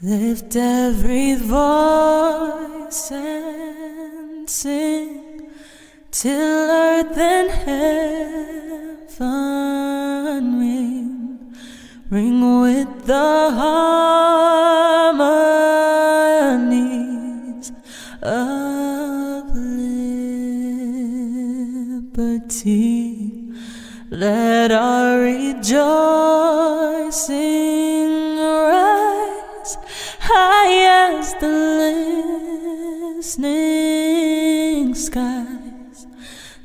Lift every voice and sing till earth and heaven ring with the harmonies of liberty. Let our rejoicing rise high as the listening skies.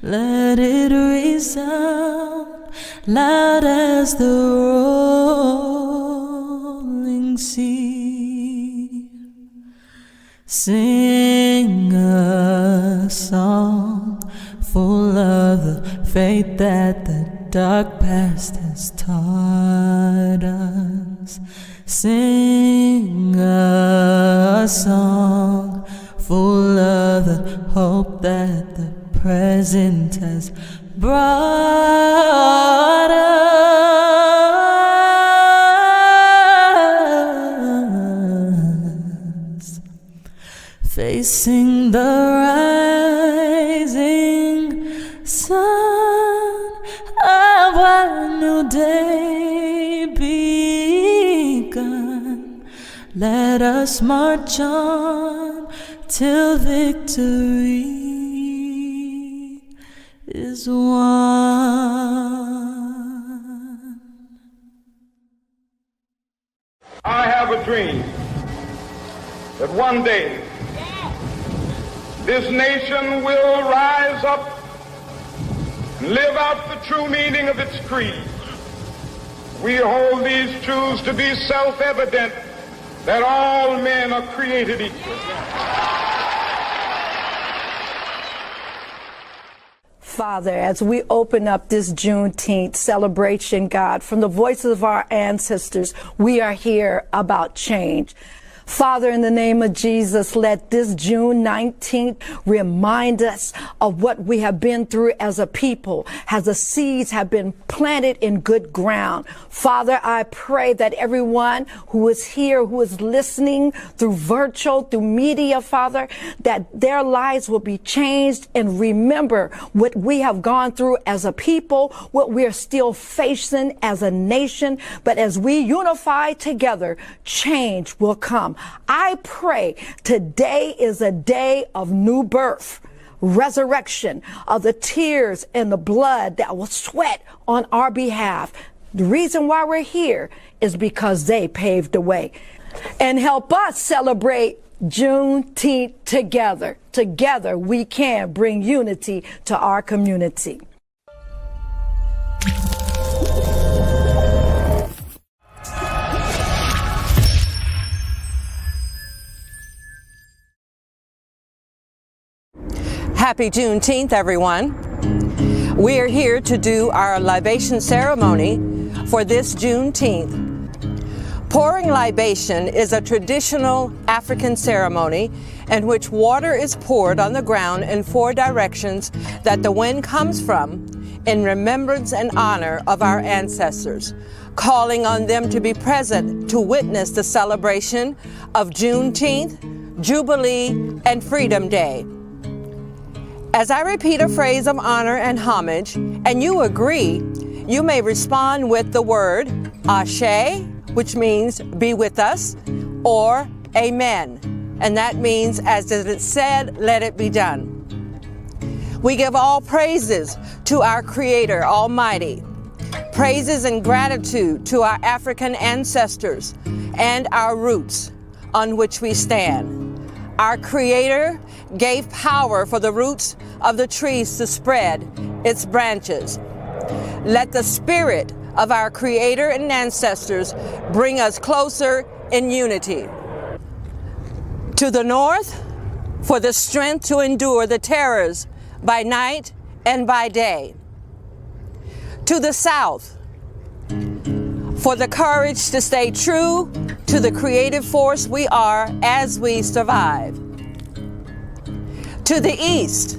Let it resound loud as the rolling sea. Sing a song full of the faith that the dark past has taught us. Sing a song full of the hope that the present has brought us. Facing the rising sun of a new day begun. Let us march on till victory is won. I have a dream that one day this nation will rise up and live out the true meaning of its creed. We hold these truths to be self-evident, that all men are created equal. Father, as we open up this Juneteenth celebration, God, from the voices of our ancestors, we are here about change. Father, in the name of Jesus, let this June 19th remind us of what we have been through as a people, as the seeds have been planted in good ground. Father, I pray that everyone who is here, who is listening through virtual, through media, Father, that their lives will be changed and remember what we have gone through as a people, what we are still facing as a nation. But as we unify together, change will come. I pray today is a day of new birth, resurrection of the tears and the blood that was sweat on our behalf. The reason why we're here is because they paved the way. And help us celebrate Juneteenth together. Together we can bring unity to our community. Happy Juneteenth, everyone. We are here to do our libation ceremony for this Juneteenth. Pouring libation is a traditional African ceremony in which water is poured on the ground in 4 directions that the wind comes from in remembrance and honor of our ancestors, calling on them to be present to witness the celebration of Juneteenth, Jubilee, and Freedom Day. As I repeat a phrase of honor and homage, and you agree, you may respond with the word Ashe, which means be with us, or Amen, and that means as it is said, let it be done. We give all praises to our Creator Almighty, praises and gratitude to our African ancestors and our roots on which we stand. Our Creator gave power for the roots of the trees to spread its branches. Let the spirit of our Creator and ancestors bring us closer in unity. To the north, for the strength to endure the terrors by night and by day. To the south, for the courage to stay true to the creative force we are as we survive. To the east,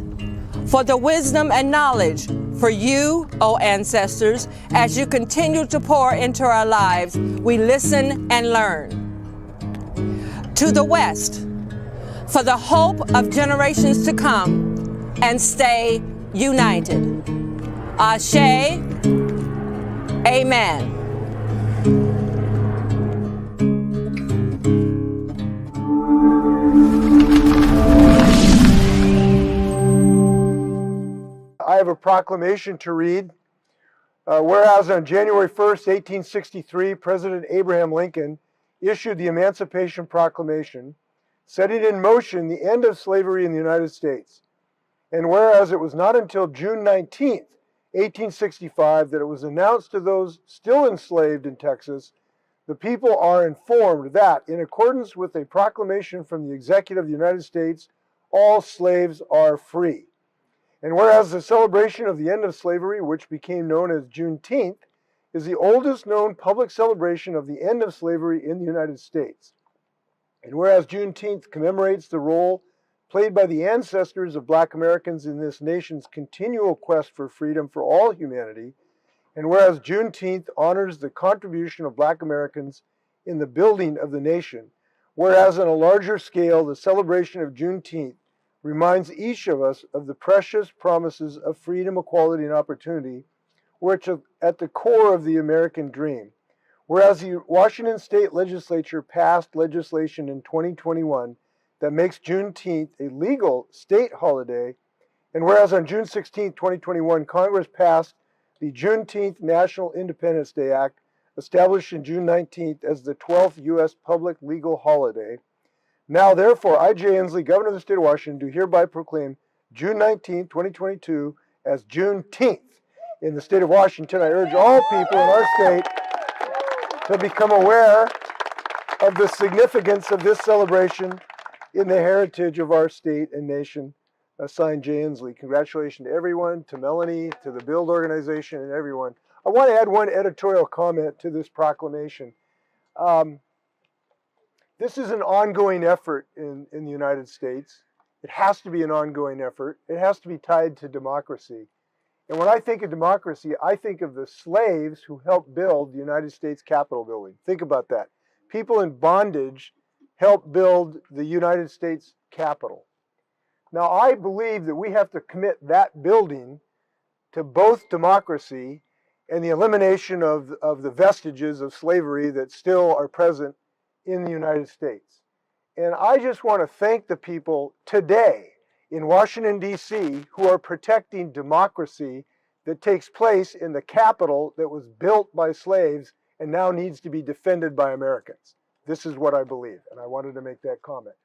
for the wisdom and knowledge for you, O ancestors, as you continue to pour into our lives, we listen and learn. to the West for the hope of generations to come, and stay united. Ashe, amen. I have a proclamation to read. Whereas on January 1st, 1863, President Abraham Lincoln issued the Emancipation Proclamation, setting in motion the end of slavery in the United States. And whereas it was not until June 19th, 1865, that it was announced to those still enslaved in Texas, the people are informed that, in accordance with a proclamation from the Executive of the United States, all slaves are free. And whereas the celebration of the end of slavery, which became known as Juneteenth, is the oldest known public celebration of the end of slavery in the United States. And whereas Juneteenth commemorates the role played by the ancestors of Black Americans in this nation's continual quest for freedom for all humanity, and whereas Juneteenth honors the contribution of Black Americans in the building of the nation, whereas on a larger scale, the celebration of Juneteenth reminds each of us of the precious promises of freedom, equality, and opportunity, which are at the core of the American dream. Whereas the Washington State Legislature passed legislation in 2021 that makes Juneteenth a legal state holiday, and whereas on June 16, 2021, Congress passed the Juneteenth National Independence Day Act, establishing June 19th as the 12th U.S. public legal holiday. Now, therefore, I, Jay Inslee, Governor of the State of Washington, do hereby proclaim June 19, 2022 as Juneteenth in the State of Washington. I urge all people in our state to become aware of the significance of this celebration in the heritage of our state and nation. Signed, Jay Inslee. Congratulations to everyone, to Melanie, to the BUILD organization, and everyone. I want to add one editorial comment to this proclamation. This is an ongoing effort in the United States. It has to be an ongoing effort. It has to be tied to democracy. And when I think of democracy, I think of the slaves who helped build the United States Capitol building. Think about that. People in bondage helped build the United States Capitol. Now, I believe that we have to commit that building to both democracy and the elimination of the vestiges of slavery that still are present in the United States. And I just want to thank the people today in Washington, D.C., who are protecting democracy that takes place in the Capitol that was built by slaves and now needs to be defended by Americans. This is what I believe, and I wanted to make that comment.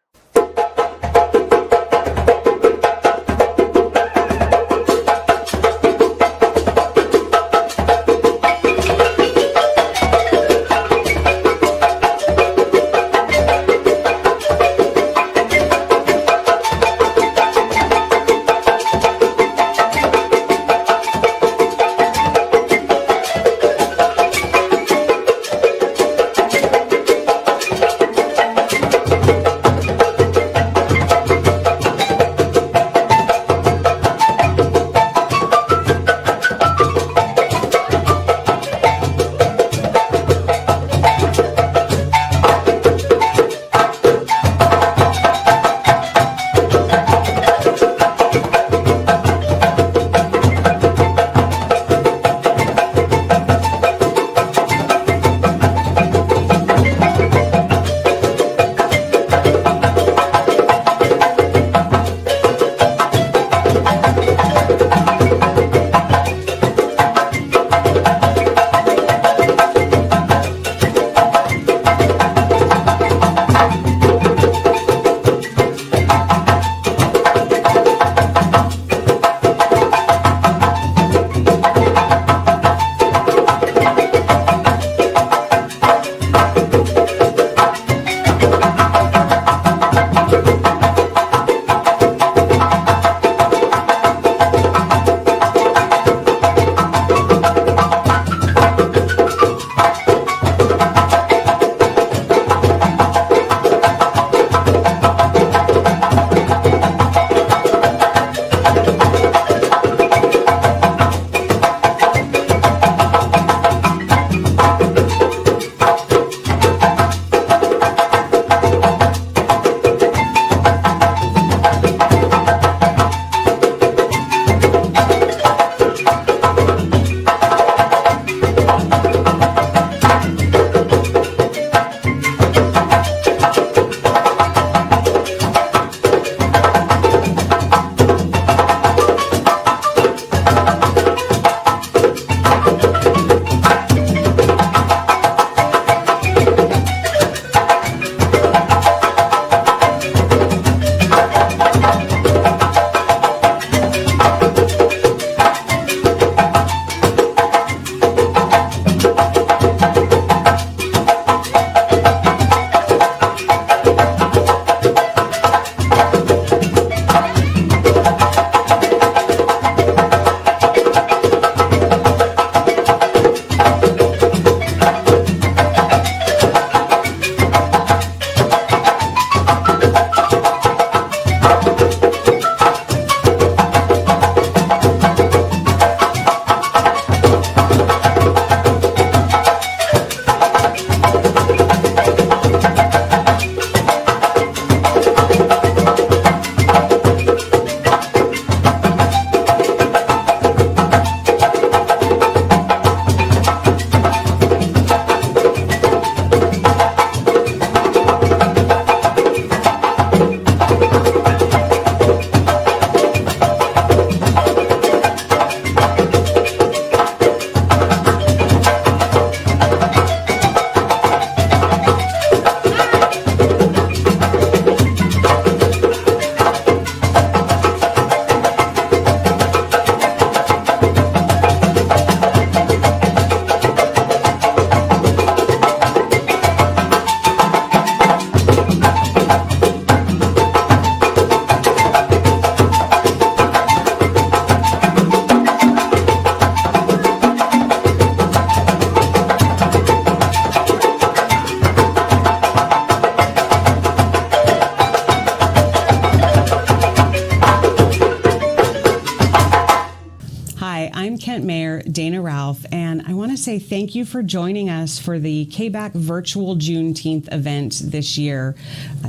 Mayor Dana Ralph, and I want to say thank you for joining us for the Kbac virtual Juneteenth event this year.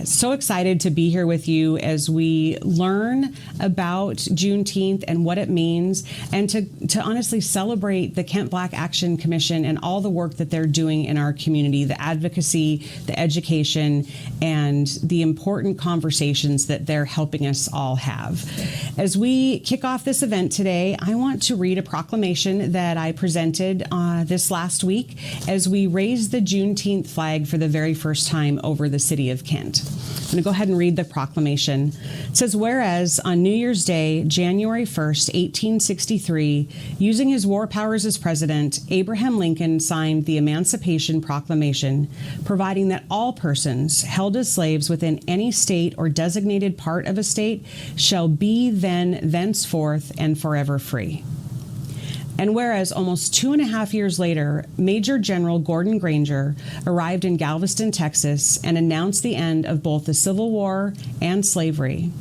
So excited to be here with you as we learn about Juneteenth and what it means, and to honestly celebrate the Kbac Action Commission and all the work that they're doing in our community, the advocacy, the education, and the important conversations that they're helping us all have. As we kick off this event today, I want to read a proclamation that I presented this last week as we raised the Juneteenth flag for the very first time over the city of Kent. I'm going to go ahead and read the proclamation. It says, whereas on New Year's Day, January 1st, 1863, using his war powers as president, Abraham Lincoln signed the Emancipation Proclamation, providing that all persons held as slaves within any state or designated part of a state shall be then, thenceforth, and forever free. And whereas almost 2.5 years later, Major General Gordon Granger arrived in Galveston, Texas, and announced the end of both the Civil War and slavery.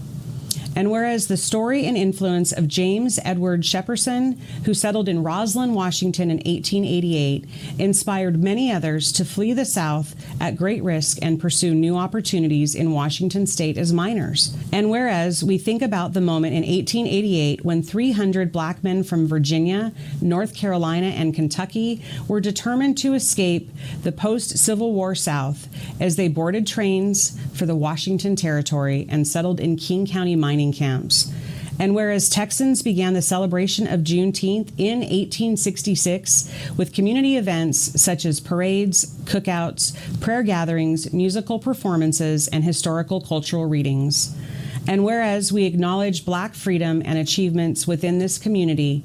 And whereas the story and influence of James Edward Shepperson, who settled in Roslyn, Washington in 1888, inspired many others to flee the South at great risk and pursue new opportunities in Washington state as miners. And whereas we think about the moment in 1888 when 300 black men from Virginia, North Carolina, and Kentucky were determined to escape the post-Civil War South as they boarded trains for the Washington Territory and settled in King County mining camps. And whereas Texans began the celebration of Juneteenth in 1866 with community events such as parades, cookouts, prayer gatherings, musical performances, and historical cultural readings. And whereas we acknowledge Black freedom and achievements within this community,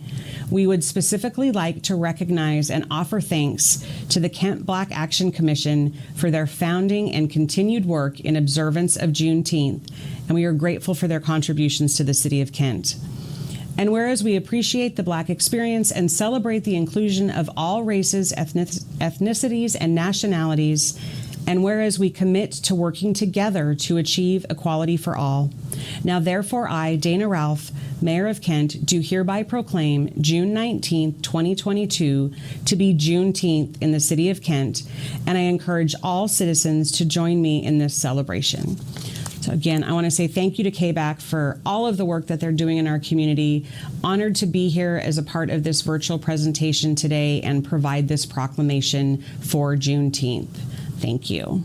we would specifically like to recognize and offer thanks to the Kbac Action Commission for their founding and continued work in observance of Juneteenth, and we are grateful for their contributions to the City of Kent. And whereas we appreciate the Black experience and celebrate the inclusion of all races, ethnicities, and nationalities, and whereas we commit to working together to achieve equality for all, now therefore I, Dana Ralph, Mayor of Kent, do hereby proclaim June 19th, 2022 to be Juneteenth in the City of Kent, and I encourage all citizens to join me in this celebration. So again, I want to say thank you to Kbac for all of the work that they're doing in our community. Honored to be here as a part of this virtual presentation today and provide this proclamation for Juneteenth. Thank you.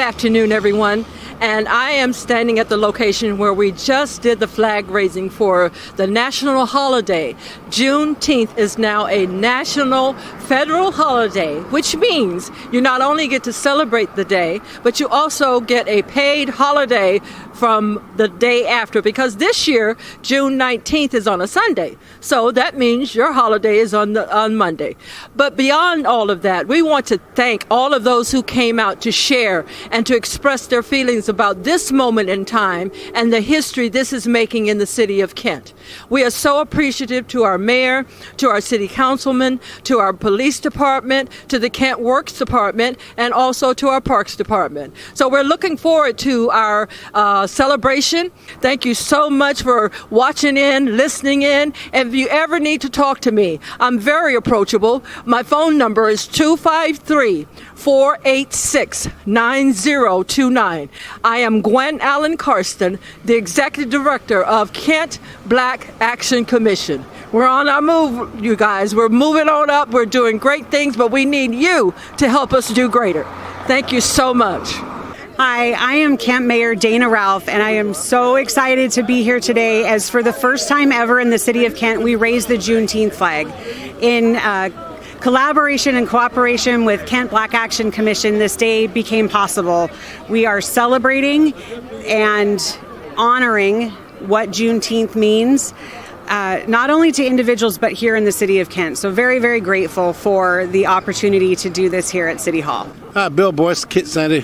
afternoon, everyone. And I am standing at the location where we just did the flag raising for the national holiday. Juneteenth is now a national federal holiday, which means you not only get to celebrate the day, but you also get a paid holiday from the day after, because this year June 19th is on a Sunday, so that means your holiday is on Monday. But beyond all of that, we want to thank all of those who came out to share and to express their feelings about this moment in time and the history this is making in the city of Kent. We are so appreciative to our mayor, to our city councilman, to our police department, to the Kent Works department, and also to our parks department. So we're looking forward to our celebration. Thank you so much for watching in, listening in. And if you ever need to talk to me, I'm very approachable. My phone number is 253-486-9029. I am Gwen Allen Karsten, the Executive Director of Kent Black Action Commission. We're on our move, you guys. We're moving on up. We're doing great things, but we need you to help us do greater. Thank you so much. Hi, I am Kent Mayor Dana Ralph, and I am so excited to be here today as for the first time ever in the city of Kent, we raised the Juneteenth flag. In collaboration and cooperation with Kent Black Action Commission, this day became possible. We are celebrating and honoring what Juneteenth means, not only to individuals, but here in the city of Kent. So very, very grateful for the opportunity to do this here at City Hall. Hi, Bill Boyce, Kent City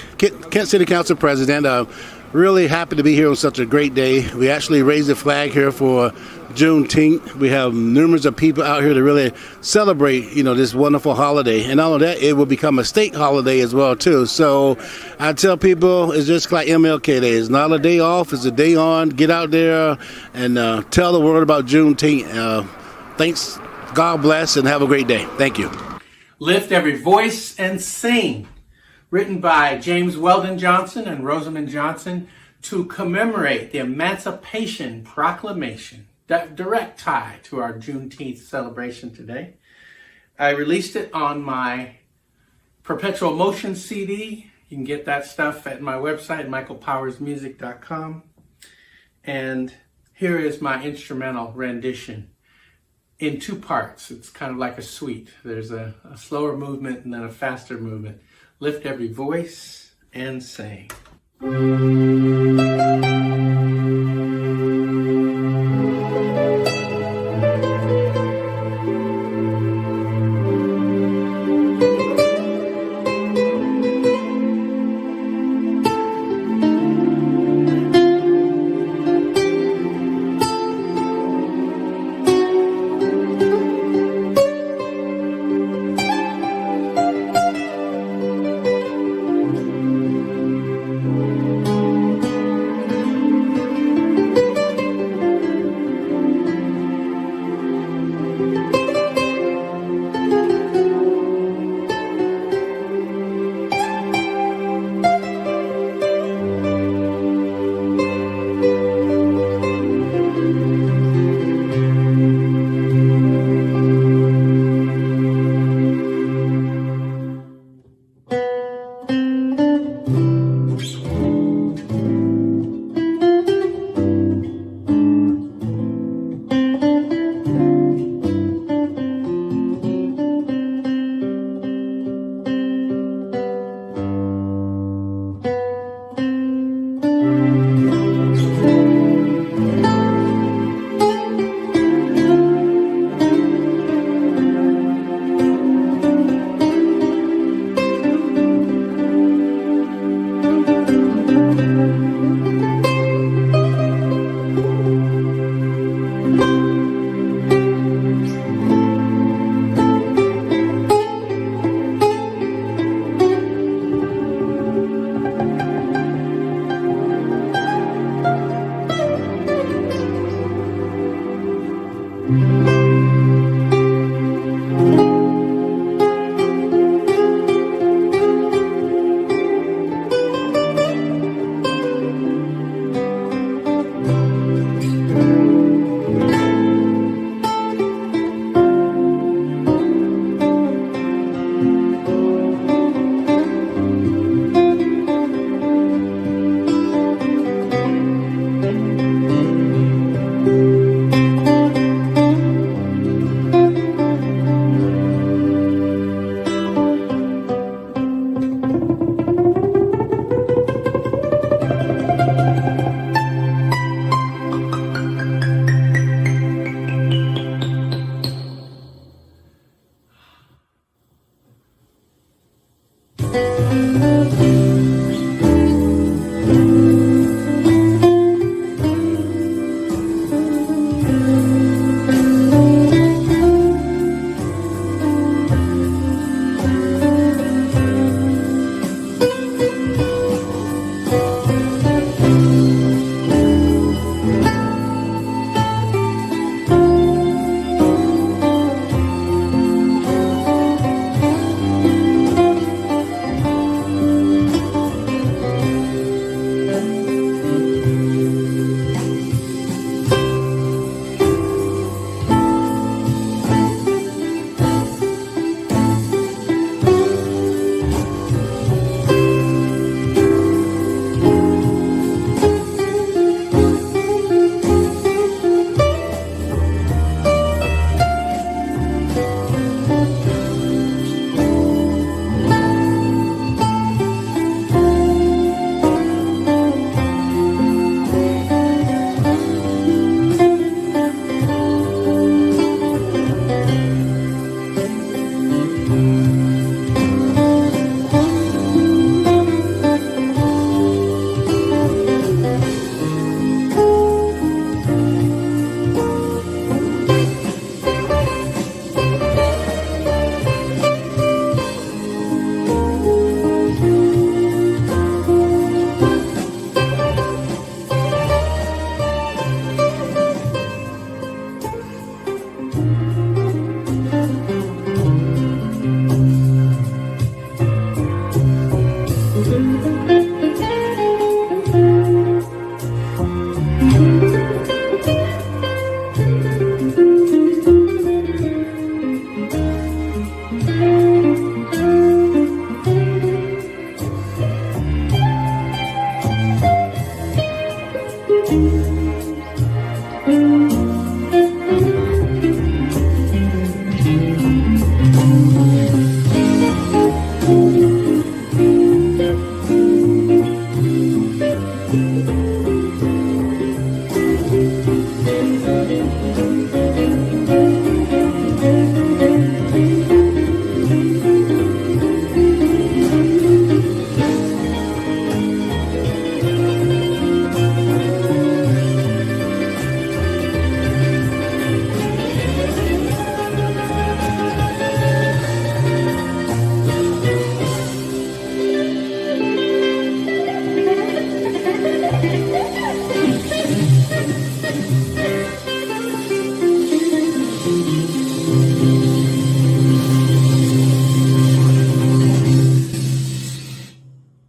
Council President. Really happy to be here on such a great day. We actually raised the flag here for Juneteenth. We have numerous of people out here to really celebrate, this wonderful holiday. And all of that, it will become a state holiday as well, too. So I tell people it's just like MLK Day. It's not a day off, it's a day on. Get out there and tell the world about Juneteenth. Thanks, God bless, and have a great day. Thank you. Lift Every Voice and Sing, written by James Weldon Johnson and Rosamond Johnson to commemorate the Emancipation Proclamation, that direct tie to our Juneteenth celebration today. I released it on my Perpetual Motion CD. You can get that stuff at my website, michaelpowersmusic.com. And here is my instrumental rendition in two parts. It's kind of like a suite. There's a slower movement and then a faster movement. Lift every voice and sing.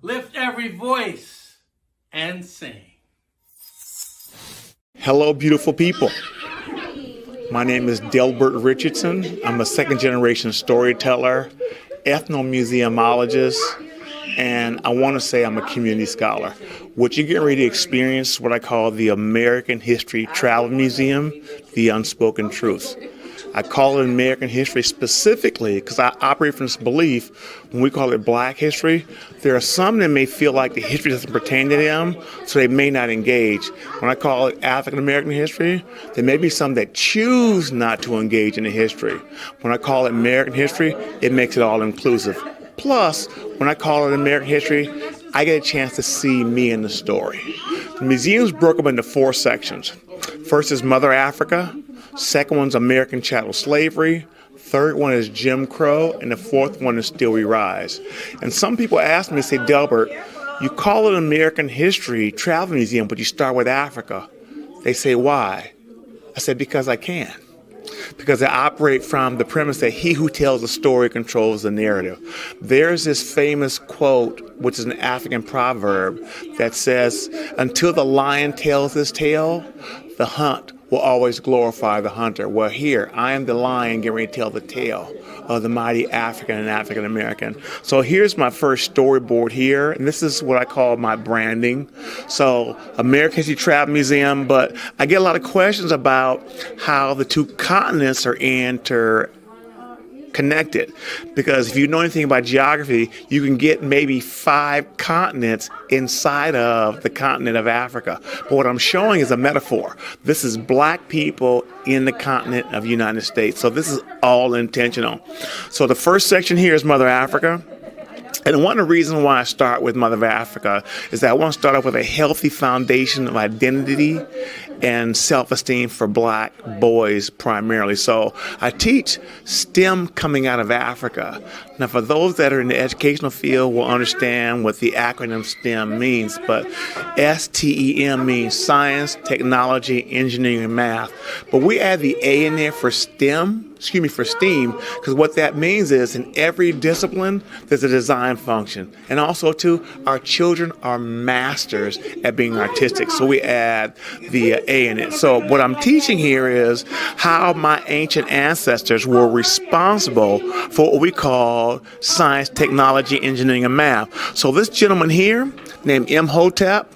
Lift every voice and sing. Hello, beautiful people. My name is Delbert Richardson. I'm a second-generation storyteller, ethnomuseumologist, and I want to say I'm a community scholar. What you're getting ready to experience is what I call the American History Travel Museum, The Unspoken Truths. I call it American history specifically because I operate from this belief when we call it Black history, there are some that may feel like the history doesn't pertain to them, so they may not engage. When I call it African American history, there may be some that choose not to engage in the history. When I call it American history, it makes it all inclusive. Plus, when I call it American history, I get a chance to see me in the story. The museum's broken up into 4 sections. First is Mother Africa. Second one's American chattel slavery. Third one is Jim Crow. And the fourth one is Still We Rise. And some people ask me, say, Delbert, you call it American History Travel Museum, but you start with Africa. They say, why? I said, because I can. Because I operate from the premise that he who tells the story controls the narrative. There's this famous quote, which is an African proverb, that says, until the lion tells his tale, the hunt will always glorify the hunter. Well, here, I am the lion getting ready to tell the tale of the mighty African and African American. So here's my first storyboard here, and this is what I call my branding. So American History Travel Museum, but I get a lot of questions about how the 2 continents are interconnected. Because if you know anything about geography, you can get maybe 5 continents inside of the continent of Africa. But what I'm showing is a metaphor. This is Black people in the continent of the United States. So this is all intentional. So the first section here is Mother Africa. And one of the reasons why I start with Mother Africa is that I want to start off with a healthy foundation of identity and self-esteem for Black boys primarily. So I teach STEM coming out of Africa. Now, for those that are in the educational field will understand what the acronym STEM means, but STEM means science, technology, engineering, and math. But we add the A in there for STEM, for STEAM, because what that means is in every discipline, there's a design function. And also, too, our children are masters at being artistic, so we add the A in it. So what I'm teaching here is how my ancient ancestors were responsible for what we call science, technology, engineering, and math. So this gentleman here, named Imhotep,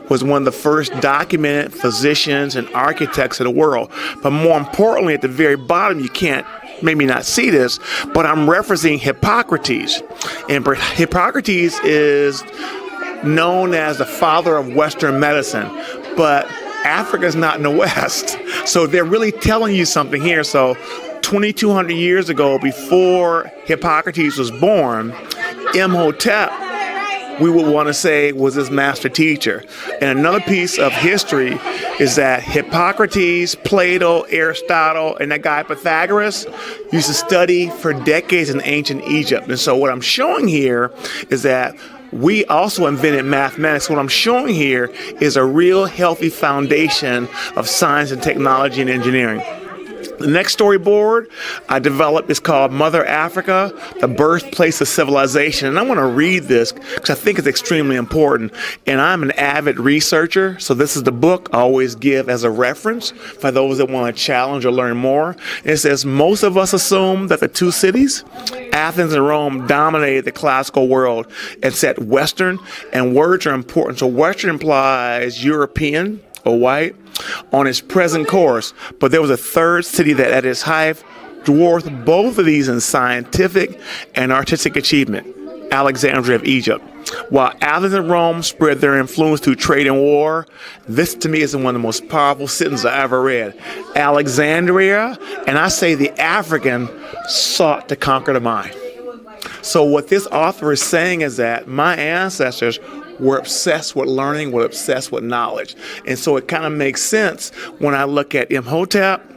was one of the first documented physicians and architects of the world. But more importantly, at the very bottom, you can't maybe not see this, but I'm referencing Hippocrates. And Hippocrates is known as the father of Western medicine, but Africa's not in the West. So they're really telling you something here. So 2,200 years ago, before Hippocrates was born, Imhotep, we would want to say, was his master teacher. And another piece of history is that Hippocrates, Plato, Aristotle, and that guy Pythagoras used to study for decades in ancient Egypt. And so what I'm showing here is that we also invented mathematics. What I'm showing here is a real healthy foundation of science and technology and engineering. The next storyboard I developed is called Mother Africa, the Birthplace of Civilization. And I want to read this because I think it's extremely important. And I'm an avid researcher, so this is the book I always give as a reference for those that want to challenge or learn more. And it says, most of us assume that the 2 cities, Athens and Rome, dominated the classical world and set Western, and words are important. So Western implies European, or white, on its present course. But there was a third city that at its height dwarfed both of these in scientific and artistic achievement, Alexandria of Egypt. While Athens and Rome spread their influence through trade and war, this to me is one of the most powerful sentences I ever read. Alexandria, and I say the African, sought to conquer the mind. So what this author is saying is that my ancestors were obsessed with learning, were obsessed with knowledge. And so it kind of makes sense when I look at Imhotep.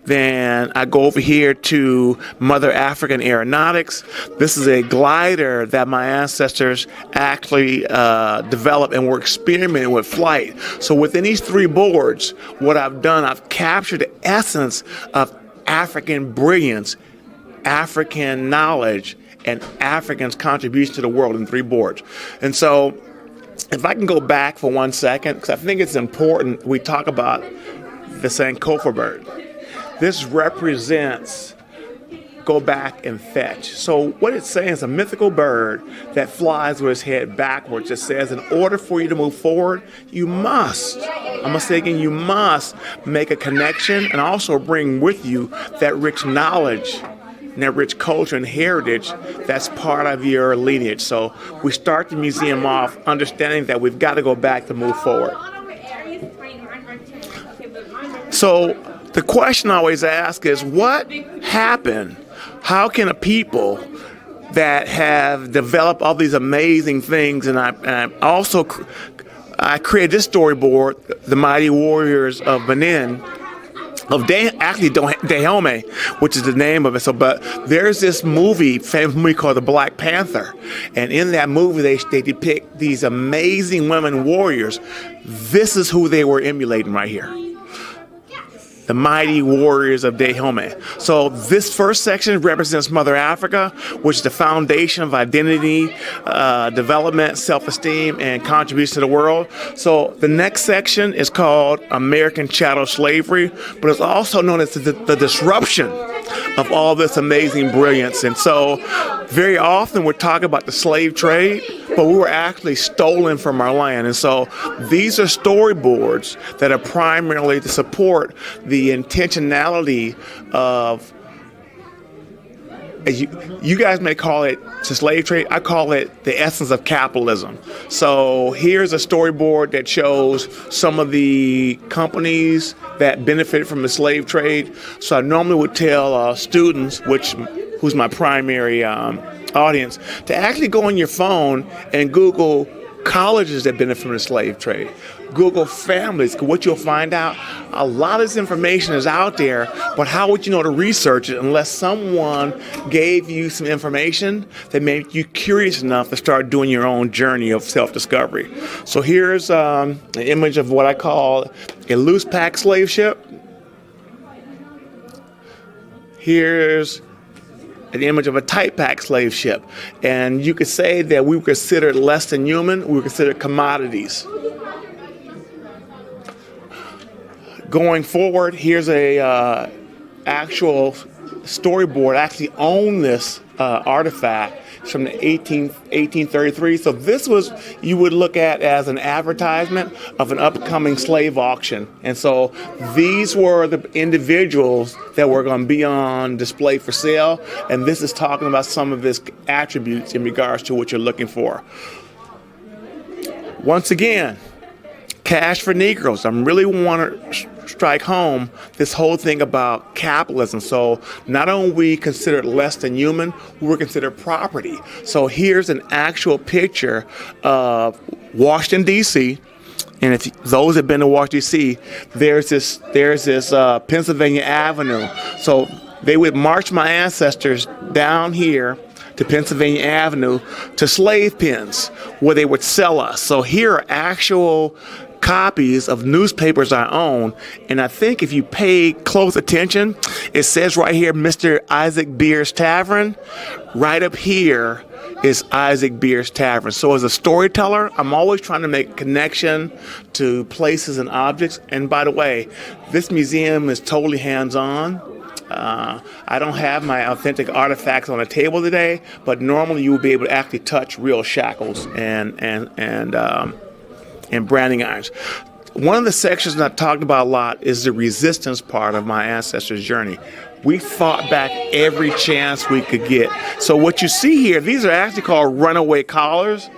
Then I go over here to Mother African Aeronautics. This is a glider that my ancestors actually developed and were experimenting with flight. So within these three boards, what I've done, I've captured the essence of African brilliance, African knowledge, and Africans' contribution to the world in three boards. And so if I can go back for 1 second, because I think it's important we talk about the Sankofa bird. This represents go back and fetch. So what it's saying is a mythical bird that flies with its head backwards. It says in order for you to move forward, you must, I'm going to say again, you must make a connection and also bring with you that rich knowledge and that rich culture and heritage that's part of your lineage. So we start the museum off understanding that we've got to go back to move forward. So the question I always ask is, what happened? How can a people that have developed all these amazing things, and I created this storyboard, The Mighty Warriors of Benin, of Dahomey, which is the name of it. So, but there's this famous movie called The Black Panther, and in that movie they depict these amazing women warriors. This is who they were emulating right here. The Mighty Warriors of Dahomey. So this first section represents Mother Africa, which is the foundation of identity, development, self-esteem, and contribution to the world. So the next section is called American Chattel Slavery, but it's also known as the disruption of all this amazing brilliance. And so very often we're talking about the slave trade, but we were actually stolen from our land. And so these are storyboards that are primarily to support the intentionality of, you guys may call it the slave trade, I call it the essence of capitalism. So here's a storyboard that shows some of the companies that benefited from the slave trade. So I normally would tell students, who's my primary audience, to actually go on your phone and Google colleges that benefit from the slave trade. Google families. What you'll find out, a lot of this information is out there, but how would you know to research it unless someone gave you some information that made you curious enough to start doing your own journey of self-discovery? So here's an image of what I call a loose pack slave ship. Here's an image of a tight pack slave ship. And you could say that we were considered less than human, we were considered commodities. Going forward, here's a actual storyboard. I actually own this artifact. It's from the 1833. So this was, you would look at as an advertisement of an upcoming slave auction. And so these were the individuals that were going to be on display for sale. And this is talking about some of his attributes in regards to what you're looking for. Once again, cash for Negroes. I really want to strike home this whole thing about capitalism. So not only are we considered less than human, we're considered property. So here's an actual picture of Washington, D.C. And if those have been to Washington, D.C., there's this Pennsylvania Avenue. So they would march my ancestors down here to Pennsylvania Avenue to slave pens where they would sell us. So here are actual copies of newspapers I own, and I think if you pay close attention, it says right here, Mr. Isaac Beer's Tavern. Right up here is Isaac Beer's Tavern. So as a storyteller, I'm always trying to make a connection to places and objects. And by the way, this museum is totally hands-on. I don't have my authentic artifacts on the table today, but normally you will be able to actually touch real shackles and branding irons. one of the sections that I talked about a lot is the resistance part of my ancestors' journey. We fought back every chance we could get. So what you see here, these are actually called runaway collars.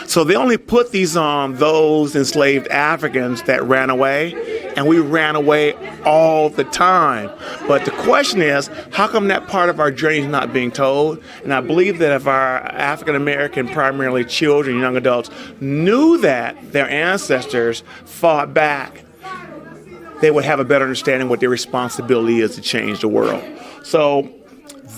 So they only put these on those enslaved Africans that ran away, and we ran away all the time. But the question is, how come that part of our journey is not being told? And I believe that if our African American, primarily children, young adults, knew that their ancestors fought back, they would have a better understanding what their responsibility is to change the world. So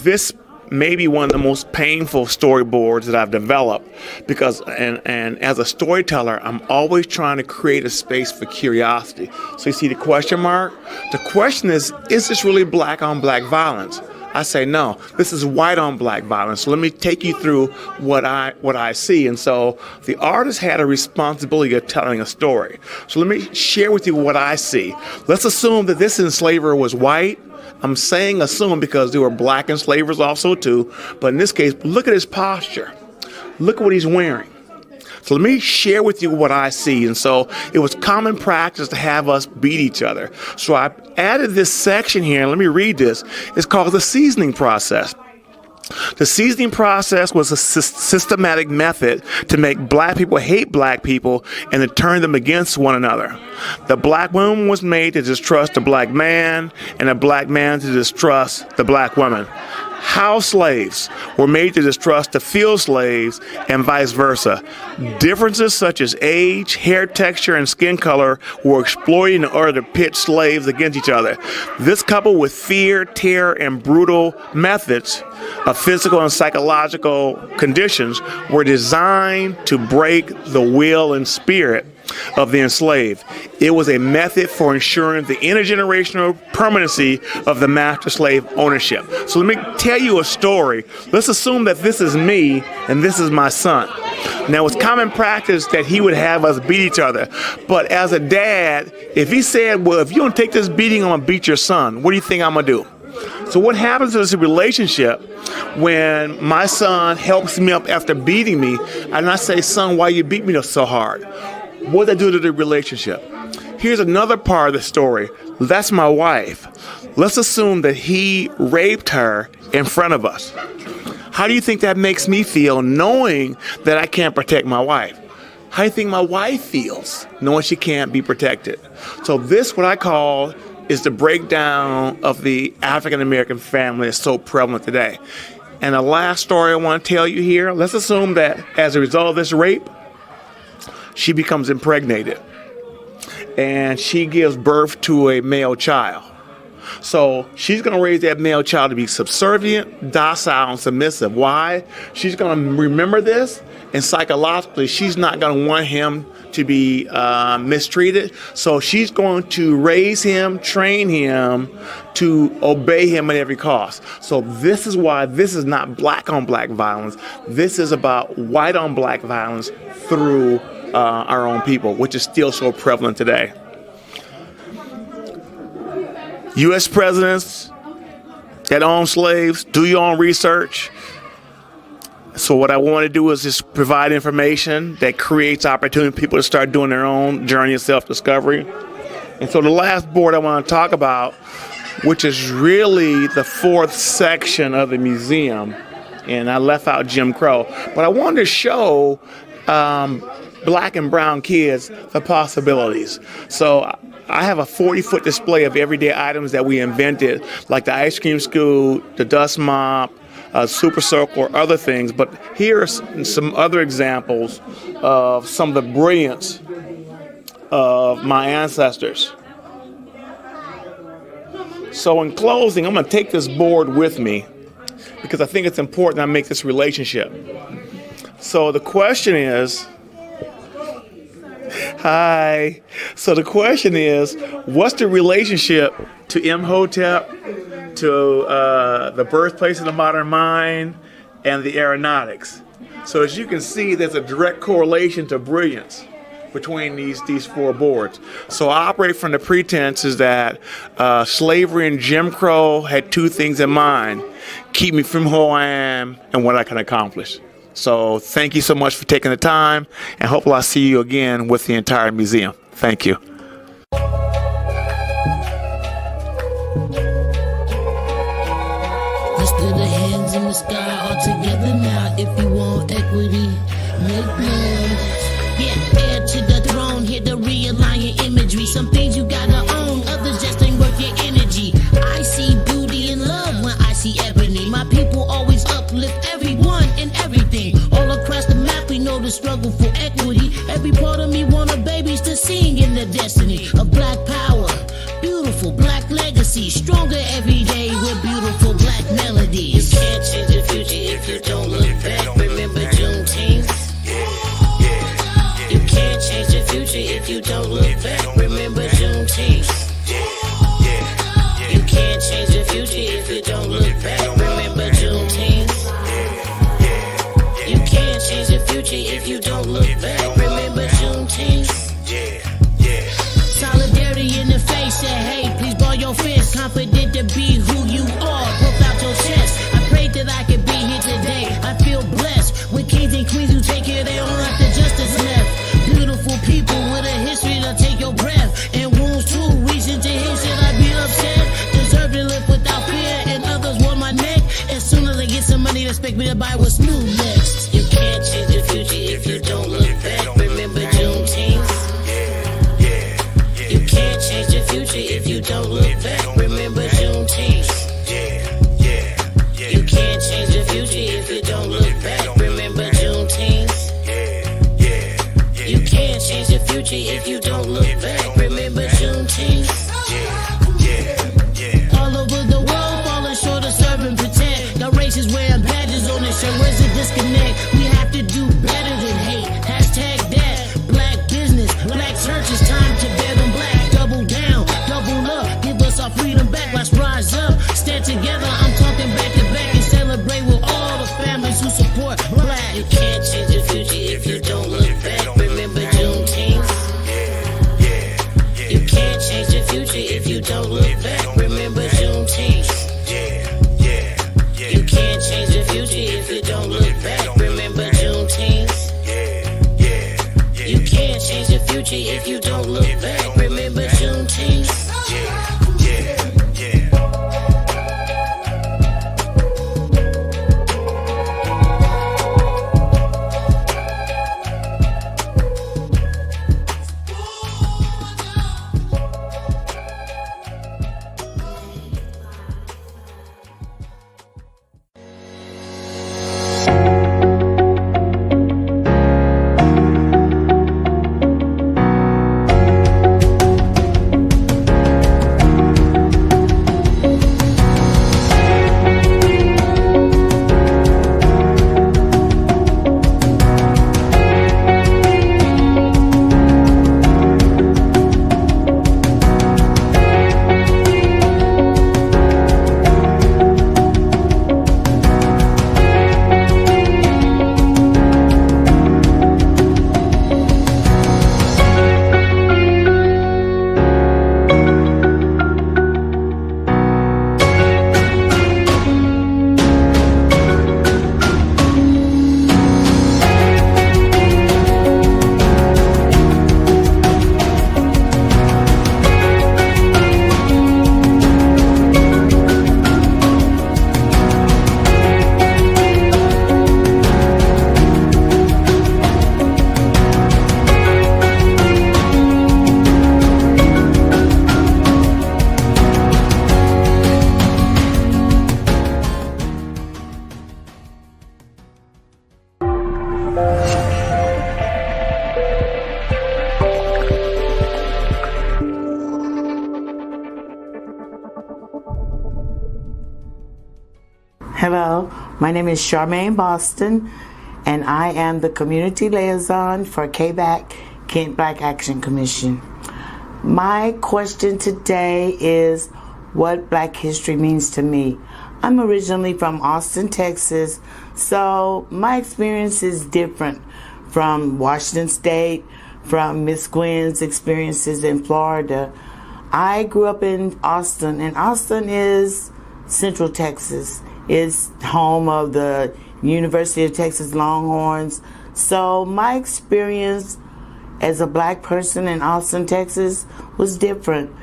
this may be one of the most painful storyboards that I've developed, because and as a storyteller, I'm always trying to create a space for curiosity. So you see the question mark? The question is this really black on black violence? I say no, this is white on black violence. So let me take you through what I see. And so the artist had a responsibility of telling a story. So let me share with you what I see. Let's assume that this enslaver was white. I'm saying assume because there were black enslavers also too. But in this case, look at his posture. Look at what he's wearing. So let me share with you what I see. And so it was common practice to have us beat each other. So I added this section here, and let me read this. It's called the seasoning process. The seasoning process was a systematic method to make black people hate black people and to turn them against one another. The black woman was made to distrust the black man, and the black man to distrust the black woman. House slaves were made to distrust the field slaves, and vice versa. Differences such as age, hair texture, and skin color were exploited in order to pit slaves against each other. This, coupled with fear, terror, and brutal methods of physical and psychological conditions, were designed to break the will and spirit of the enslaved. It was a method for ensuring the intergenerational permanency of the master slave ownership. So let me tell you a story. Let's assume that this is me and this is my son. Now, it's common practice that he would have us beat each other. But as a dad, if he said, well, if you don't take this beating, I'm going to beat your son, what do you think I'm going to do? So what happens in this relationship when my son helps me up after beating me, and I say, son, why you beat me so hard? What does that do to the relationship? Here's another part of the story. That's my wife. Let's assume that he raped her in front of us. How do you think that makes me feel knowing that I can't protect my wife? How do you think my wife feels knowing she can't be protected? So this, what I call, is the breakdown of the African American family that's so prevalent today. And the last story I want to tell you here, let's assume that as a result of this rape, she becomes impregnated and she gives birth to a male child. So she's going to raise that male child to be subservient, docile, and submissive. Why? She's going to remember this, and psychologically, she's not going to want him to be mistreated. So she's going to raise him, train him to obey him at every cost. So this is why this is not black on black violence. This is about white on black violence through our own people, which is still so prevalent today. U.S. presidents that own slaves, do your own research. So what I want to do is just provide information that creates opportunity for people to start doing their own journey of self-discovery. And so the last board I want to talk about, which is really the fourth section of the museum, and I left out Jim Crow, but I wanted to show black and brown kids the possibilities. So I have a 40-foot display of everyday items that we invented, like the ice cream scoop, the dust mop, super circle, or other things. But here are some other examples of some of the brilliance of my ancestors. So in closing, I'm going to take this board with me because I think it's important I make this relationship. So the question is, hi. So the question is, what's the relationship to Imhotep, to the birthplace of the modern mind, and the aeronautics? So as you can see, there's a direct correlation to brilliance between these four boards. So I operate from the pretenses that slavery and Jim Crow had two things in mind: keep me from who I am and what I can accomplish. So thank you so much for taking the time, and hopefully I'll see you again with the entire museum. Thank you. Let's put the hands in the sky all together now. If you want equity, make noise. Yeah, heir to the throne, here to realign your imagery. Some things you gotta own, others just ain't worth your energy. I see beauty and love when I see ebony. My people always uplift everyone and everything. All across the map, we know the struggle for equity. Every part of me want our babies to sing in the destiny of black power. Beautiful black legacy, stronger every day with beautiful black melodies. You can't change the future if you don't look back. Remember Juneteenth? You can't change the future if you don't look back. Remember Juneteenth? You can't change the future if you don't look back. Remember Juneteenth? You can't change the future if you don't look back. Remember Juneteenth? Solidarity in the face, said, hey, please ball your fist. Confident to be who you are, puff out your chest. I prayed that I could be here today. I feel blessed with kings and queens who take care of their own after justice left. Beautiful people with a history to take your breath. And wounds too, reason to hear, should I be upset? Deserve to live without fear, and others want my neck. As soon as I get some money, they expect me to buy what's new next. You can't change the future if you don't look back. Remember Juneteenth? You can't change the future if you don't look back. Remember Juneteenth? You can't change the future if you don't look back. Remember Juneteenth? You can't change the future if you don't look back. Remember Juneteenth? All over the world, falling short of serve and protect. Got races wearing badges on their shirt. Where's the disconnect? We have to do better than hate. Hashtag that. Black business, black church. It's time to bear them black. Double down, double up. Give us our freedom back. Let's rise up. Stand together. I'm talking back to back and celebrate with all the families who support black. You can't change the future if you don't look back. Remember Juneteenth? You can't change the future if you don't look back. Remember Juneteenth? You can't change the future if you don't look back. Remember Juneteenth? You can't change the future if you don't look back. Remember Juneteenth? Hello, my name is Charmaine Boston, and I am the Community Liaison for Kbac, Kent Black Action Commission. My question today is what Black history means to me. I'm originally from Austin, Texas, so my experience is different from Washington State, from Miss Gwen's experiences in Florida. I grew up in Austin, and Austin is Central Texas. It's home of the University of Texas Longhorns. So my experience as a black person in Austin, Texas, was different.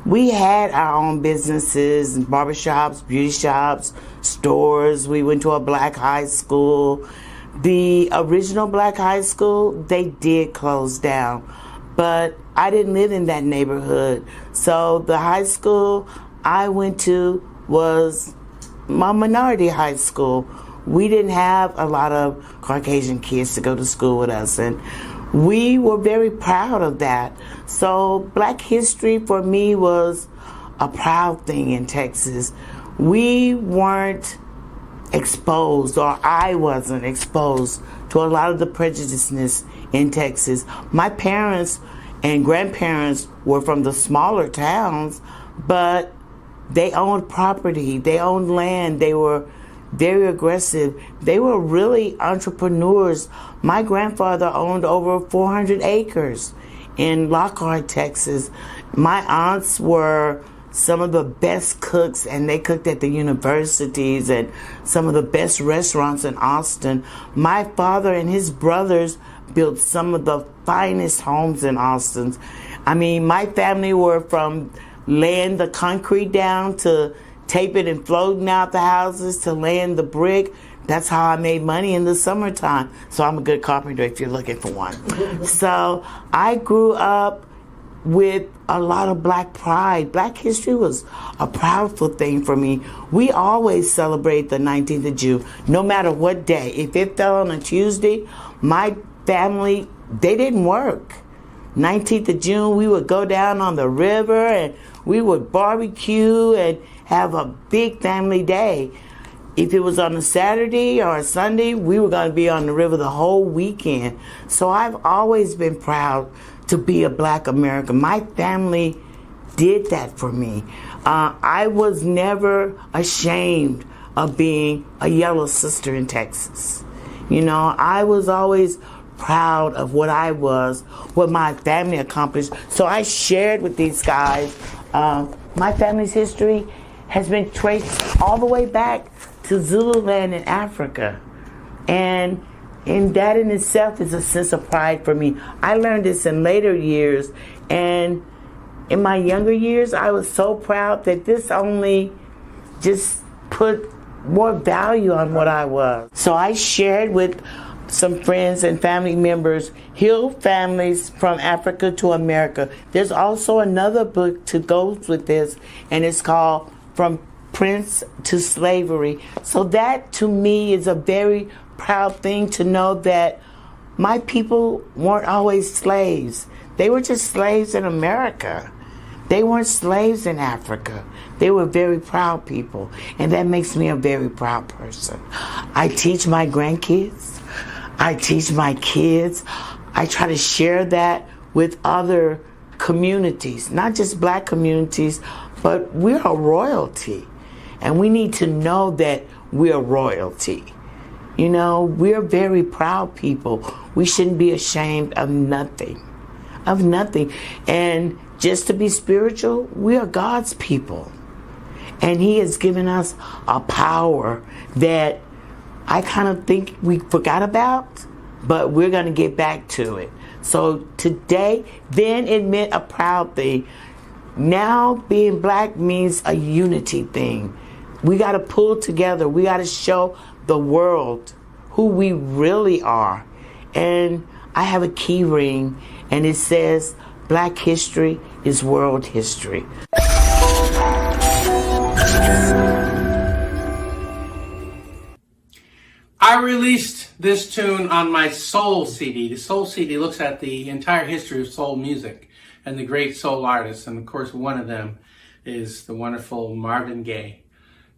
We had our own businesses, barbershops, beauty shops, stores. We went to a black high school. The original black high school, they did close down, but I didn't live in that neighborhood. So the high school I went to was my minority high school. We didn't have a lot of Caucasian kids to go to school with us, and we were very proud of that. So black history for me was a proud thing in Texas. We weren't exposed, or I wasn't exposed to a lot of the prejudiceness in Texas. My parents and grandparents were from the smaller towns, but they owned property, they owned land, they were very aggressive. They were really entrepreneurs. My grandfather owned over 400 acres in Lockhart, Texas. My aunts were some of the best cooks, and they cooked at the universities and some of the best restaurants in Austin. My father and his brothers built some of the finest homes in Austin. I mean, my family were from laying the concrete down to taping and floating out the houses to laying the brick. That's how I made money in the summertime. So I'm a good carpenter if you're looking for one. So I grew up with a lot of black pride. Black history was a proudful thing for me. We always celebrate the 19th of June, no matter what day. If it fell on a Tuesday, my family, they didn't work. 19th of June, we would go down on the river and we would barbecue and have a big family day. If it was on a Saturday or a Sunday, we were going to be on the river the whole weekend. So I've always been proud to be a black American. My family did that for me. I was never ashamed of being a yellow sister in Texas. You know, I was always proud of what I was, what my family accomplished. So I shared with these guys, my family's history has been traced all the way back to Zululand in Africa. And that in itself is a sense of pride for me. I learned this in later years, and in my younger years, I was so proud that this only just put more value on what I was. So I shared with some friends and family members, Heal Families from Africa to America. There's also another book to go with this, and it's called From Prince to Slavery. So that to me is a very proud thing to know that my people weren't always slaves. They were just slaves in America. They weren't slaves in Africa. They were very proud people, and that makes me a very proud person. I teach my grandkids. I teach my kids. I try to share that with other communities, not just black communities, but we're a royalty, and we need to know that we're royalty. You know, we're very proud people. We shouldn't be ashamed of nothing, of nothing. And just to be spiritual, we are God's people. And He has given us a power that I kind of think we forgot about, but we're going to get back to it. So today, then it meant a proud thing. Now being black means a unity thing. We got to pull together. We got to show the world who we really are. And I have a key ring, and it says, Black history is world history. I released this tune on my Soul CD. The Soul CD looks at the entire history of soul music and the great soul artists. And of course, one of them is the wonderful Marvin Gaye.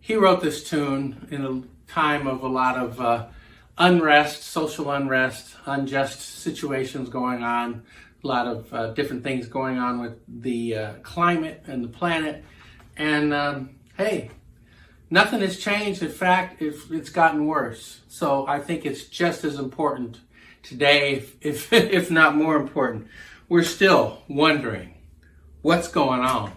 He wrote this tune in a time of a lot of unrest, social unrest, unjust situations going on, a lot of different things going on with the climate and the planet. And hey, nothing has changed. In fact, it's gotten worse. So I think it's just as important today, if not more important. We're still wondering what's going on.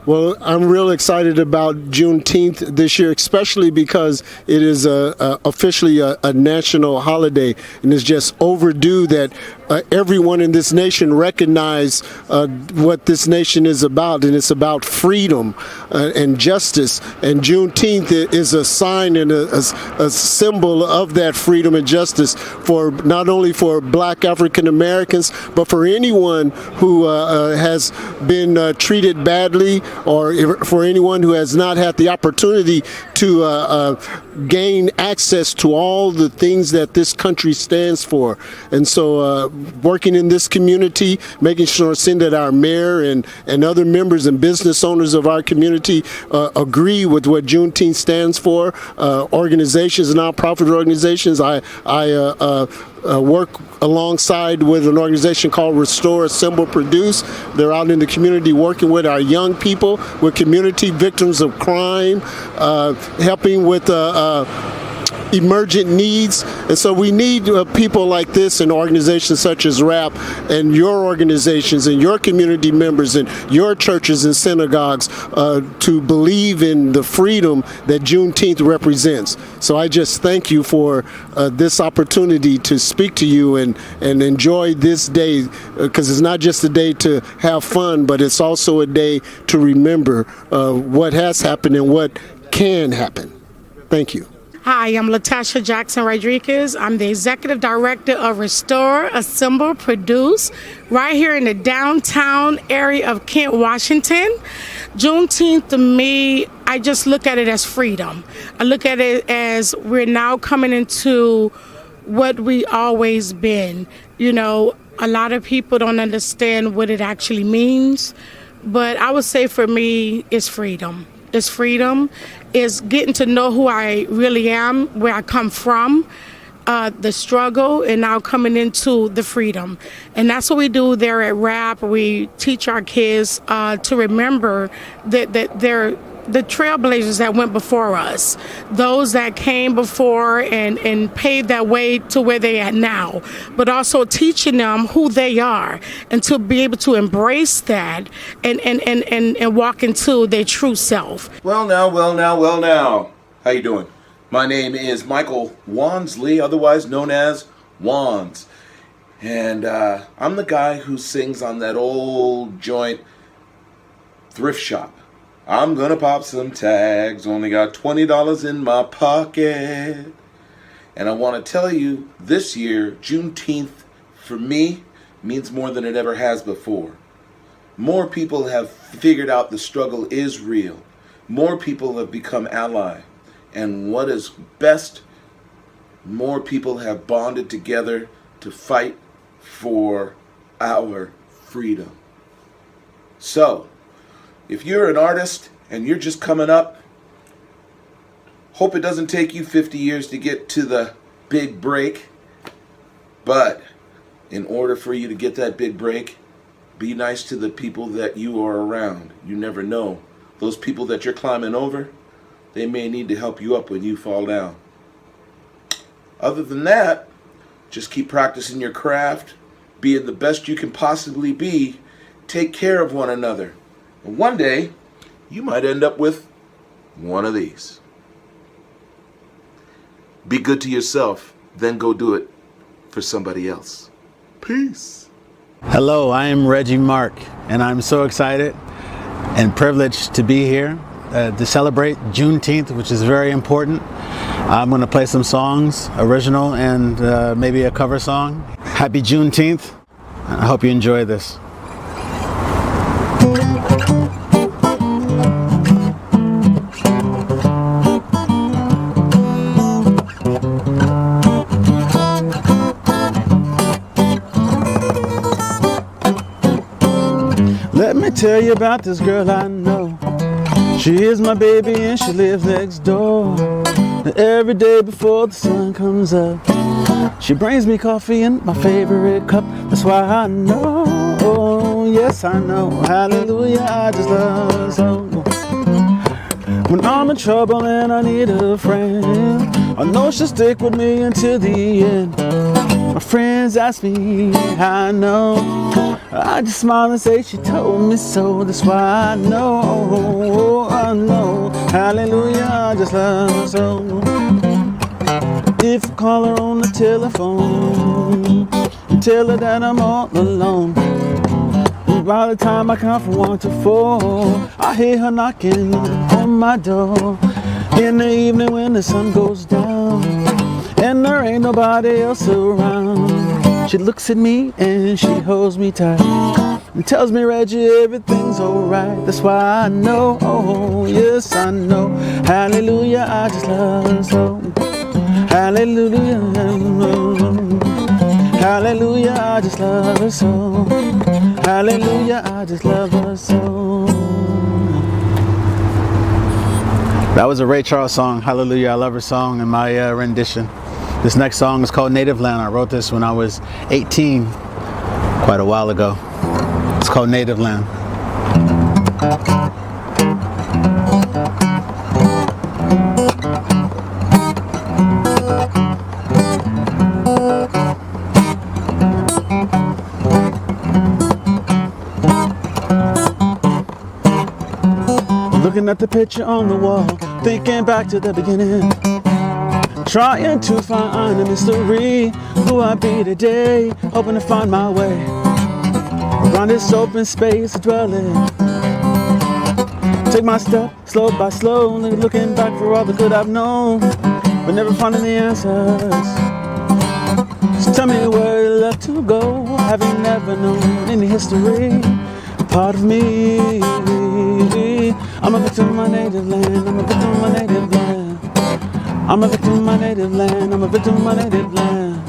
Well, I'm real excited about Juneteenth this year, especially because it is officially a national holiday, and it's just overdue that everyone in this nation recognize what this nation is about, and it's about freedom and justice. And Juneteenth is a sign and a symbol of that freedom and justice for not only for Black African Americans, but for anyone who has been treated badly, or for anyone who has not had the opportunity to gain access to all the things that this country stands for. And so working in this community, making sure that our mayor and other members and business owners of our community agree with what Juneteenth stands for. Organizations, nonprofit organizations, I work alongside with an organization called Restore, Assemble, Produce. They're out in the community working with our young people, with community victims of crime, helping with emergent needs. And so we need people like this and organizations such as RAP and your organizations and your community members and your churches and synagogues to believe in the freedom that Juneteenth represents. So I just thank you for this opportunity to speak to you and enjoy this day, because it's not just a day to have fun, but it's also a day to remember what has happened and what can happen. Thank you. Hi, I'm Latasha Jackson Rodriguez. I'm the Executive Director of Restore, Assemble, Produce, right here in the downtown area of Kent, Washington. Juneteenth, to me, I just look at it as freedom. I look at it as we're now coming into what we always been. You know, a lot of people don't understand what it actually means, but I would say for me, it's freedom. It's freedom. Is getting to know who I really am, where I come from, the struggle, and now coming into the freedom. And that's what we do there at RAP. We teach our kids to remember that they're the trailblazers that went before us, those that came before and paved that way to where they are now, but also teaching them who they are and to be able to embrace that and walk into their true self. Well now. How you doing? My name is Michael Wansley, otherwise known as Wands. And I'm the guy who sings on that old joint thrift shop. I'm gonna pop some tags, only got $20 in my pocket. And I want to tell you, this year, Juneteenth, for me, means more than it ever has before. More people have figured out the struggle is real. More people have become ally. And what is best, more people have bonded together to fight for our freedom. So, if you're an artist and you're just coming up, hope it doesn't take you 50 years to get to the big break. But in order for you to get that big break, be nice to the people that you are around. You never know. Those people that you're climbing over, they may need to help you up when you fall down. Other than that, just keep practicing your craft, being the best you can possibly be. Take care of one another. And one day, you might end up with one of these. Be good to yourself, then go do it for somebody else. Peace. Hello, I am Reggie Mark, and I'm so excited and privileged to be here to celebrate Juneteenth, which is very important. I'm going to play some songs, original and maybe a cover song. Happy Juneteenth. I hope you enjoy this. tell you about this girl I know. She is my baby and she lives next door. Every day before the sun comes up, she brings me coffee in my favorite cup. That's why I know, oh yes I know, hallelujah, I just love her so. When I'm in trouble and I need a friend, I know she'll stick with me until the end. My friends ask me how I know, I just smile and say she told me so. That's why I know, hallelujah, I just love her so. If I call her on the telephone, tell her that I'm all alone, by the time I count from 1 to 4, I hear her knocking on my door. In the evening when the sun goes down and there ain't nobody else around, she looks at me and she holds me tight and tells me, Reggie, everything's alright. That's why I know, oh yes I know, hallelujah, I just love her so. Hallelujah, hallelujah, I just love her so. Hallelujah, I just love her so. That was a Ray Charles song, Hallelujah, I love her song, in my rendition. This next song is called Native Land. I wrote this when I was 18, quite a while ago. It's called Native Land. Looking at the picture on the wall, thinking back to the beginning, trying to find a mystery. Who I be today, hoping to find my way around this open space of dwelling. Take my step, slow by slow, looking back for all the good I've known, but never finding the answers. So tell me where left to go, having never known any history. Part of me, I'm a victim of my native land, I'm a victim of my native land. I'm a victim of my native land, I'm a victim of my native land.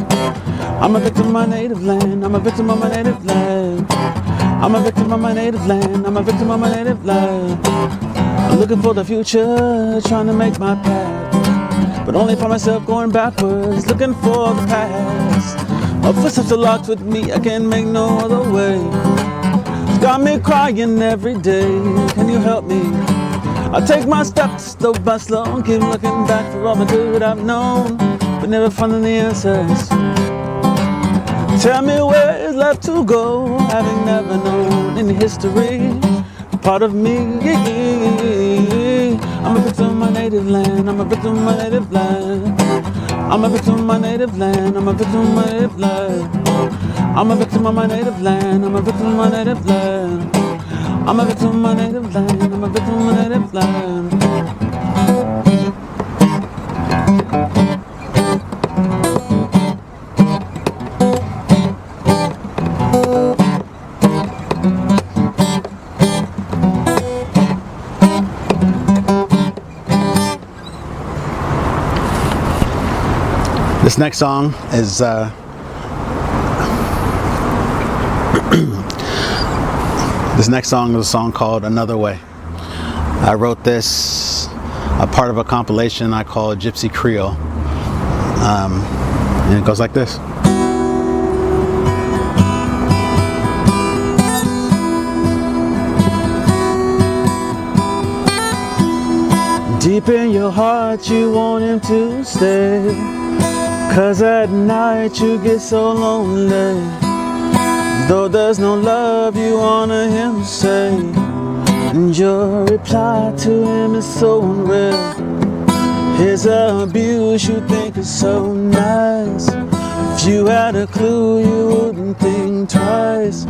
I'm a victim of my native land, I'm a victim of my native land. I'm a victim of my native land, I'm a victim of my native land. I'm looking for the future, trying to make my path, but only find myself going backwards, looking for the past. My footsteps are locked with me, I can't make no other way. It's got me crying every day, can you help me? I take my steps slow by slow and keep looking back for all the good I've known, but never finding the answers. Tell me where is left to go, having never known any history. Part of me, I'm a victim of my native land, I'm a victim of my native land. I'm a victim of my native land, I'm a victim of my native land. I'm a victim of my native land, I'm a victim of my native land. I'm a victim of my native land, I'm a victim of my native land. This next song is this next song is a song called Another Way. I wrote this a part of a compilation I call Gypsy Creole, and it goes like this. Deep in your heart you want him to stay, 'cause at night you get so lonely. Though there's no love you wanna him say, and your reply to him is so unreal. His abuse you think is so nice. If you had a clue you wouldn't think twice.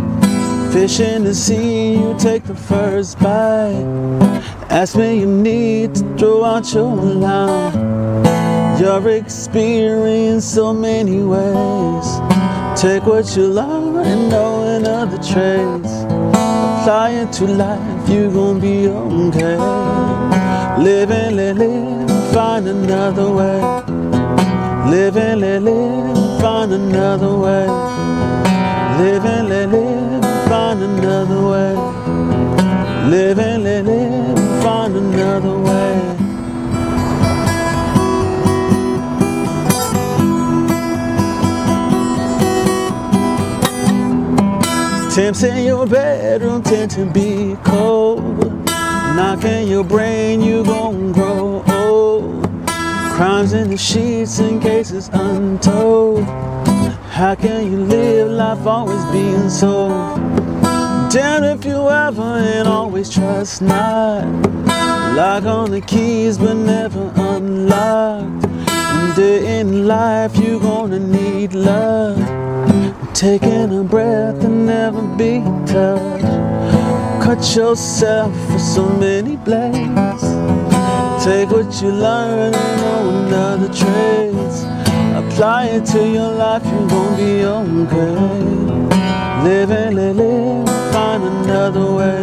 Fish in the sea, you take the first bite. Ask me you need to throw out your line. Your experience so many ways. Take what you learn and know in other trades. Apply it to life, you gon' be okay. Live and let live, find another way. Live and let live, find another way. Live and let live, find another way. Live and let live and find another way. Temps in your bedroom tend to be cold. Knock in your brain, you gon' grow old. Crimes in the sheets and cases untold. How can you live life always being sold? Damn if you ever and always trust not. Lock on the keys but never unlocked. One day in life you gonna need love. Taking a breath and never be touched. Cut yourself for so many blades. Take what you learn and own other trades. Apply it to your life, you gon' be okay. Live and let live, find another way.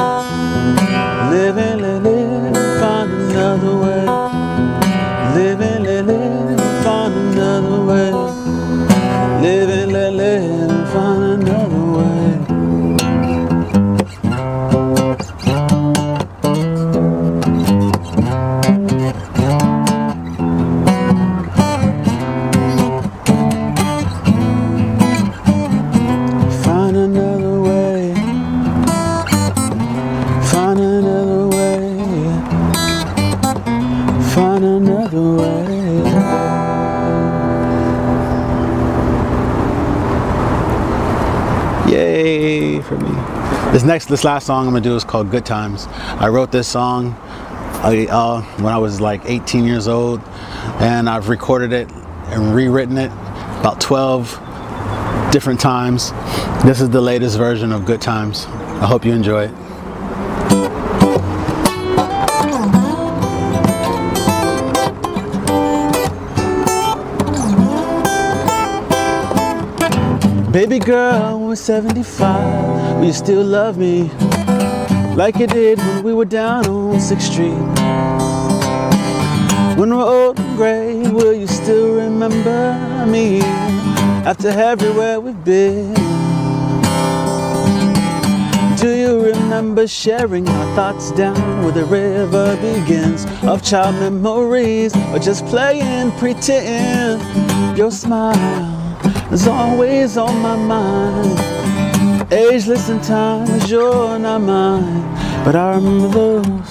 Live and let live, find another way. Live and let live, find another way. Live and let live, find another way. Find another way. Find another way. Find another way. Yay for me. This last song I'm gonna do is called Good Times. I wrote this song when I was like 18 years old, and I've recorded it and rewritten it about 12 different times. This is the latest version of Good Times. I hope you enjoy it. Baby girl, when we're 75, will you still love me like you did when we were down on 6th Street? When we're old and gray, will you still remember me after everywhere we've been? Do you remember sharing our thoughts down where the river begins, of child memories, or just playing pretend? Your smile is always on my mind. Ageless in time as you're not mine. But I remember those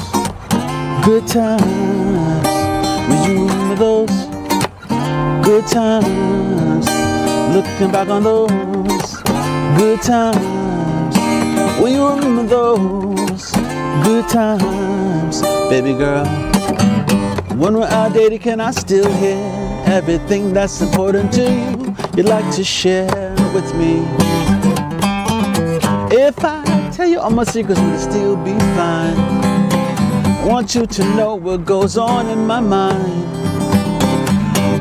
good times. Will you remember those good times? Looking back on those good times. Will you remember those good times? Baby girl, when we're outdated, can I still hear everything that's important to you? You'd like to share with me. If I tell you all my secrets, will it still be fine? I want you to know what goes on in my mind.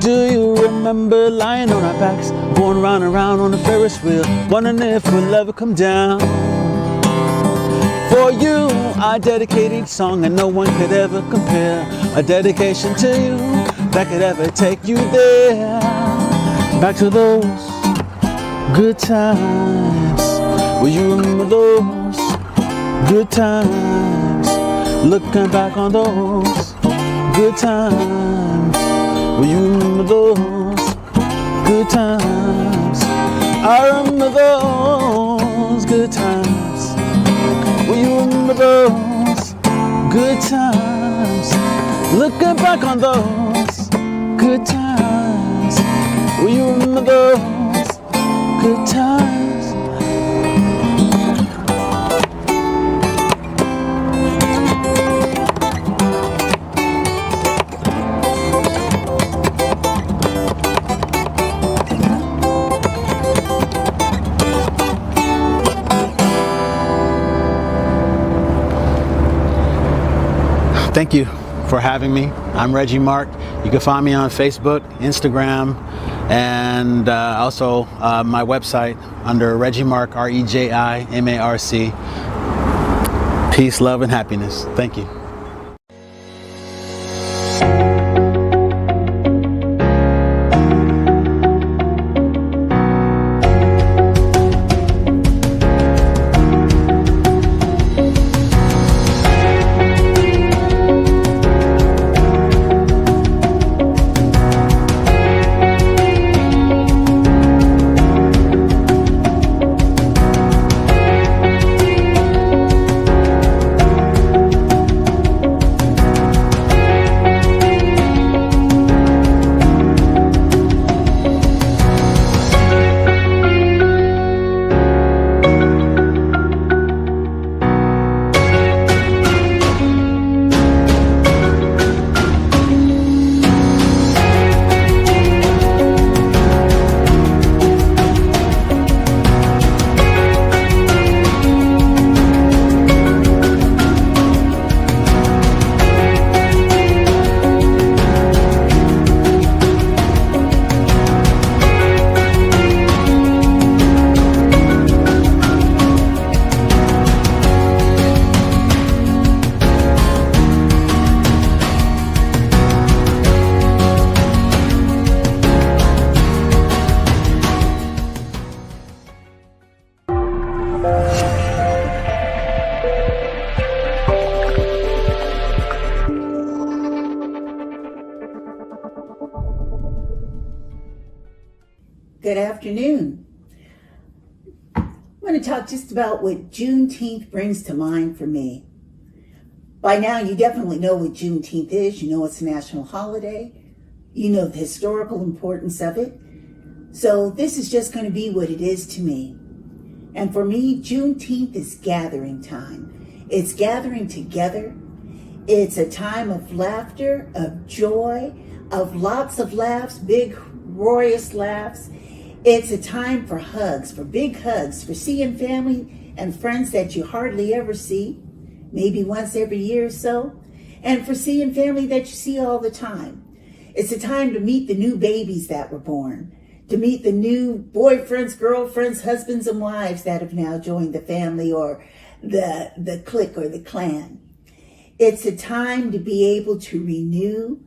Do you remember lying on our backs, going round and round on the Ferris wheel, wondering if we'll ever come down? For you, I dedicate each song, and no one could ever compare a dedication to you that could ever take you there. Back to those good times. Will you remember those good times? Looking back on those good times. Will you remember those good times? I remember those good times. Will you remember those good times? Looking back on those good times. Will you remember those good times? Thank you for having me. I'm Reggie Mark. You can find me on Facebook, Instagram, and also my website under Reggie Mark, REJIMARC. Peace, love, and happiness. Thank you. Good afternoon. I want to talk just about what Juneteenth brings to mind for me. By now, you definitely know what Juneteenth is. You know it's a national holiday. You know the historical importance of it. So this is just going to be what it is to me. And for me, Juneteenth is gathering time. It's gathering together. It's a time of laughter, of joy, of lots of laughs, big, royous laughs. It's a time for hugs, for big hugs, for seeing family and friends that you hardly ever see, maybe once every year or so, and for seeing family that you see all the time. It's a time to meet the new babies that were born, to meet the new boyfriends, girlfriends, husbands, and wives that have now joined the family or the clique or the clan. It's a time to be able to renew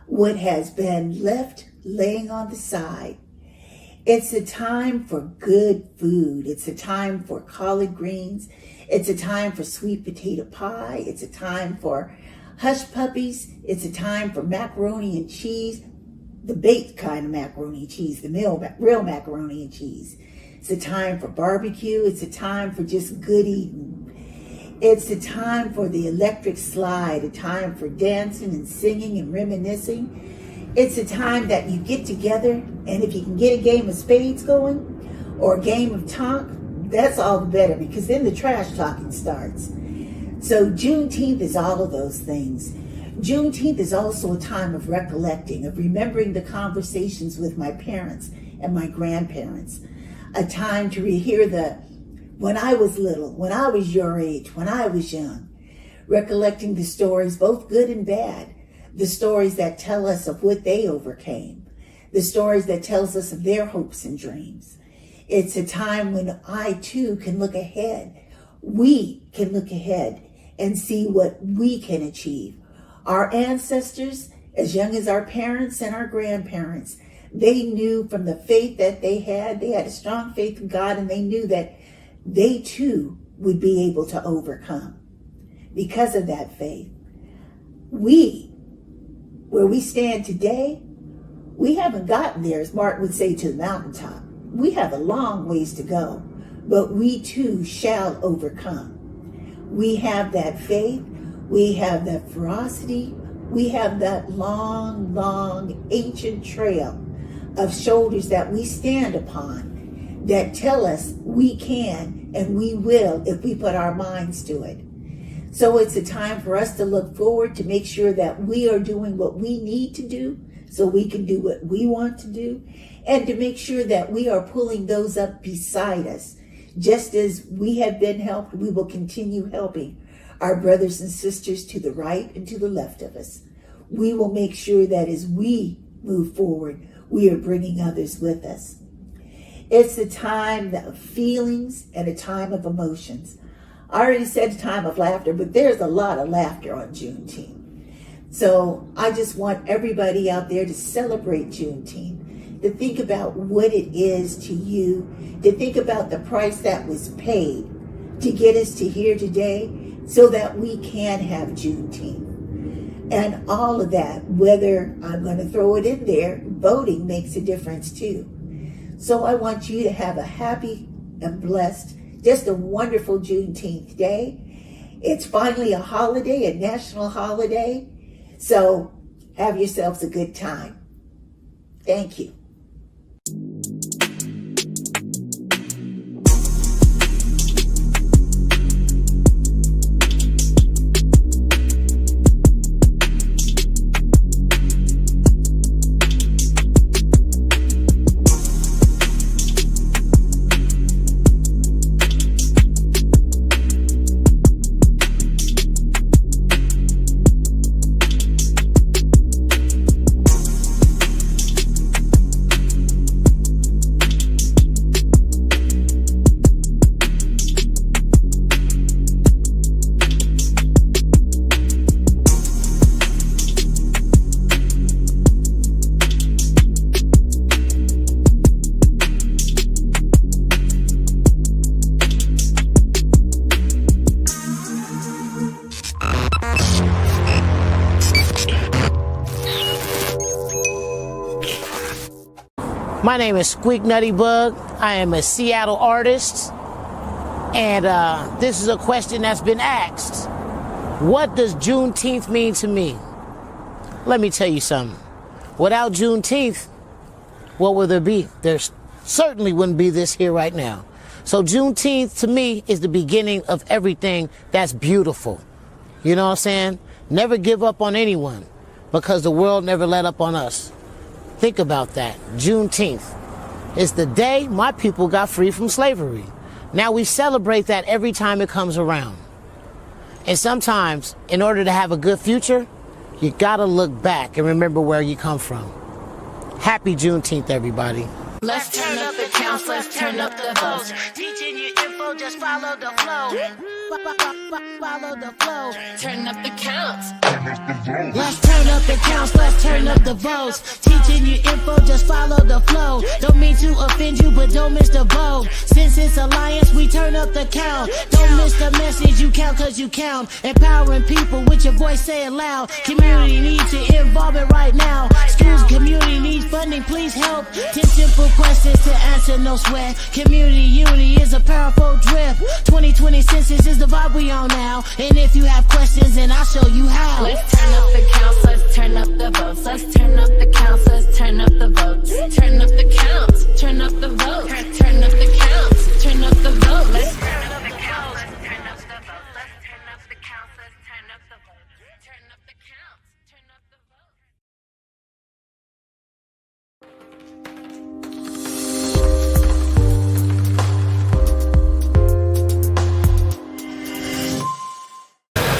what has been left laying on the side. It's a time for good food. It's a time for collard greens. It's a time for sweet potato pie. It's a time for hush puppies. It's a time for macaroni and cheese, the baked kind of macaroni and cheese, the real macaroni and cheese. It's a time for barbecue. It's a time for just good eating. It's a time for the electric slide, a time for dancing and singing and reminiscing. It's a time that you get together, and if you can get a game of spades going or a game of talk, that's all the better, because then the trash talking starts. So Juneteenth is all of those things. Juneteenth is also a time of recollecting, of remembering the conversations with my parents and my grandparents. A time to rehear when I was little, when I was your age, when I was young. Recollecting the stories, both good and bad. The stories that tell us of what they overcame. The stories that tells us of their hopes and dreams. It's a time when I too can look ahead. We can look ahead and see what we can achieve. Our ancestors, as young as our parents and our grandparents, they knew from the faith that they had a strong faith in God, and they knew that they too would be able to overcome. Because of that faith, where we stand today, we haven't gotten there, as Martin would say, to the mountaintop. We have a long ways to go, but we too shall overcome. We have that faith, we have that ferocity, we have that long, long, ancient trail of shoulders that we stand upon that tell us we can and we will if we put our minds to it. So it's a time for us to look forward, to make sure that we are doing what we need to do so we can do what we want to do, and to make sure that we are pulling those up beside us. Just as we have been helped, we will continue helping our brothers and sisters to the right and to the left of us. We will make sure that as we move forward, we are bringing others with us. It's a time of feelings and a time of emotions. I already said a time of laughter, but there's a lot of laughter on Juneteenth. So I just want everybody out there to celebrate Juneteenth, to think about what it is to you, to think about the price that was paid to get us to here today so that we can have Juneteenth. And all of that, whether I'm going to throw it in there, voting makes a difference too. So I want you to have a happy and blessed, just a wonderful Juneteenth day. It's finally a holiday, a national holiday. So have yourselves a good time. Thank you. My name is Squeak Nutty Bug. I am a Seattle artist. And this is a question that's been asked. What does Juneteenth mean to me? Let me tell you something. Without Juneteenth, what would there be? There certainly wouldn't be this here right now. So Juneteenth to me is the beginning of everything that's beautiful. You know what I'm saying? Never give up on anyone because the world never let up on us. Think about that. Juneteenth is the day my people got free from slavery. Now we celebrate that every time it comes around. And sometimes, in order to have a good future, you gotta look back and remember where you come from. Happy Juneteenth, everybody. Let's turn up the counts, let's turn up the votes. Teaching you info, just follow the flow. Follow the flow. Turn up the counts. Let's turn up the counts, let's turn up the votes. Teaching you info, just follow the flow. Don't mean to offend you, but don't miss the vote. Since it's Alliance, we turn up the count. Don't miss the message, you count cause you count. Empowering people with your voice, say it loud. Community needs your involvement right now. Schools, community needs funding, please help. 10 simple questions to answer, no sweat. Community unity is a powerful drift. 2020 census is the vibe we on now. And if you have questions, then I'll show you how. Let's turn up the counts, let's turn up the votes. Let's turn up the counts, let's turn up the votes. Turn up the counts, turn up the votes. Turn up the counts, turn up the vote. Let's turn up the counts, let's turn up the votes. Let's turn up the counts, let's turn up the votes. Turn up the counts, turn up the votes.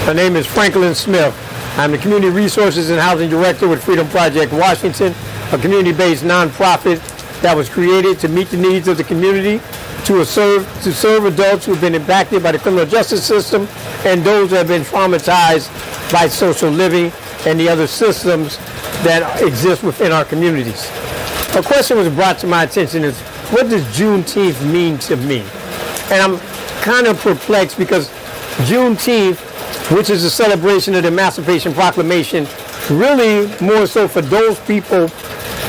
My name is Franklin Smith. I'm the Community Resources and Housing Director with Freedom Project Washington, a community-based nonprofit that was created to meet the needs of the community, to serve adults who have been impacted by the criminal justice system and those who have been traumatized by social living and the other systems that exist within our communities. A question was brought to my attention is, what does Juneteenth mean to me? And I'm kind of perplexed because Juneteenth, which is a celebration of the Emancipation Proclamation, really more so for those people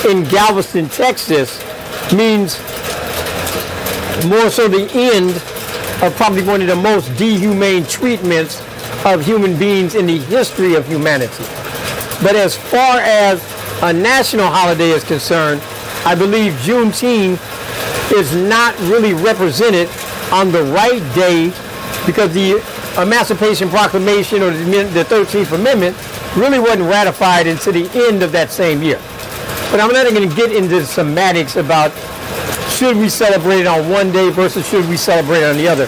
in Galveston, Texas, means more so the end of probably one of the most dehumane treatments of human beings in the history of humanity. But as far as a national holiday is concerned, I believe Juneteenth is not really represented on the right day because the Emancipation Proclamation or the 13th Amendment really wasn't ratified until the end of that same year. But I'm not going to get into the semantics about should we celebrate it on one day versus should we celebrate it on the other.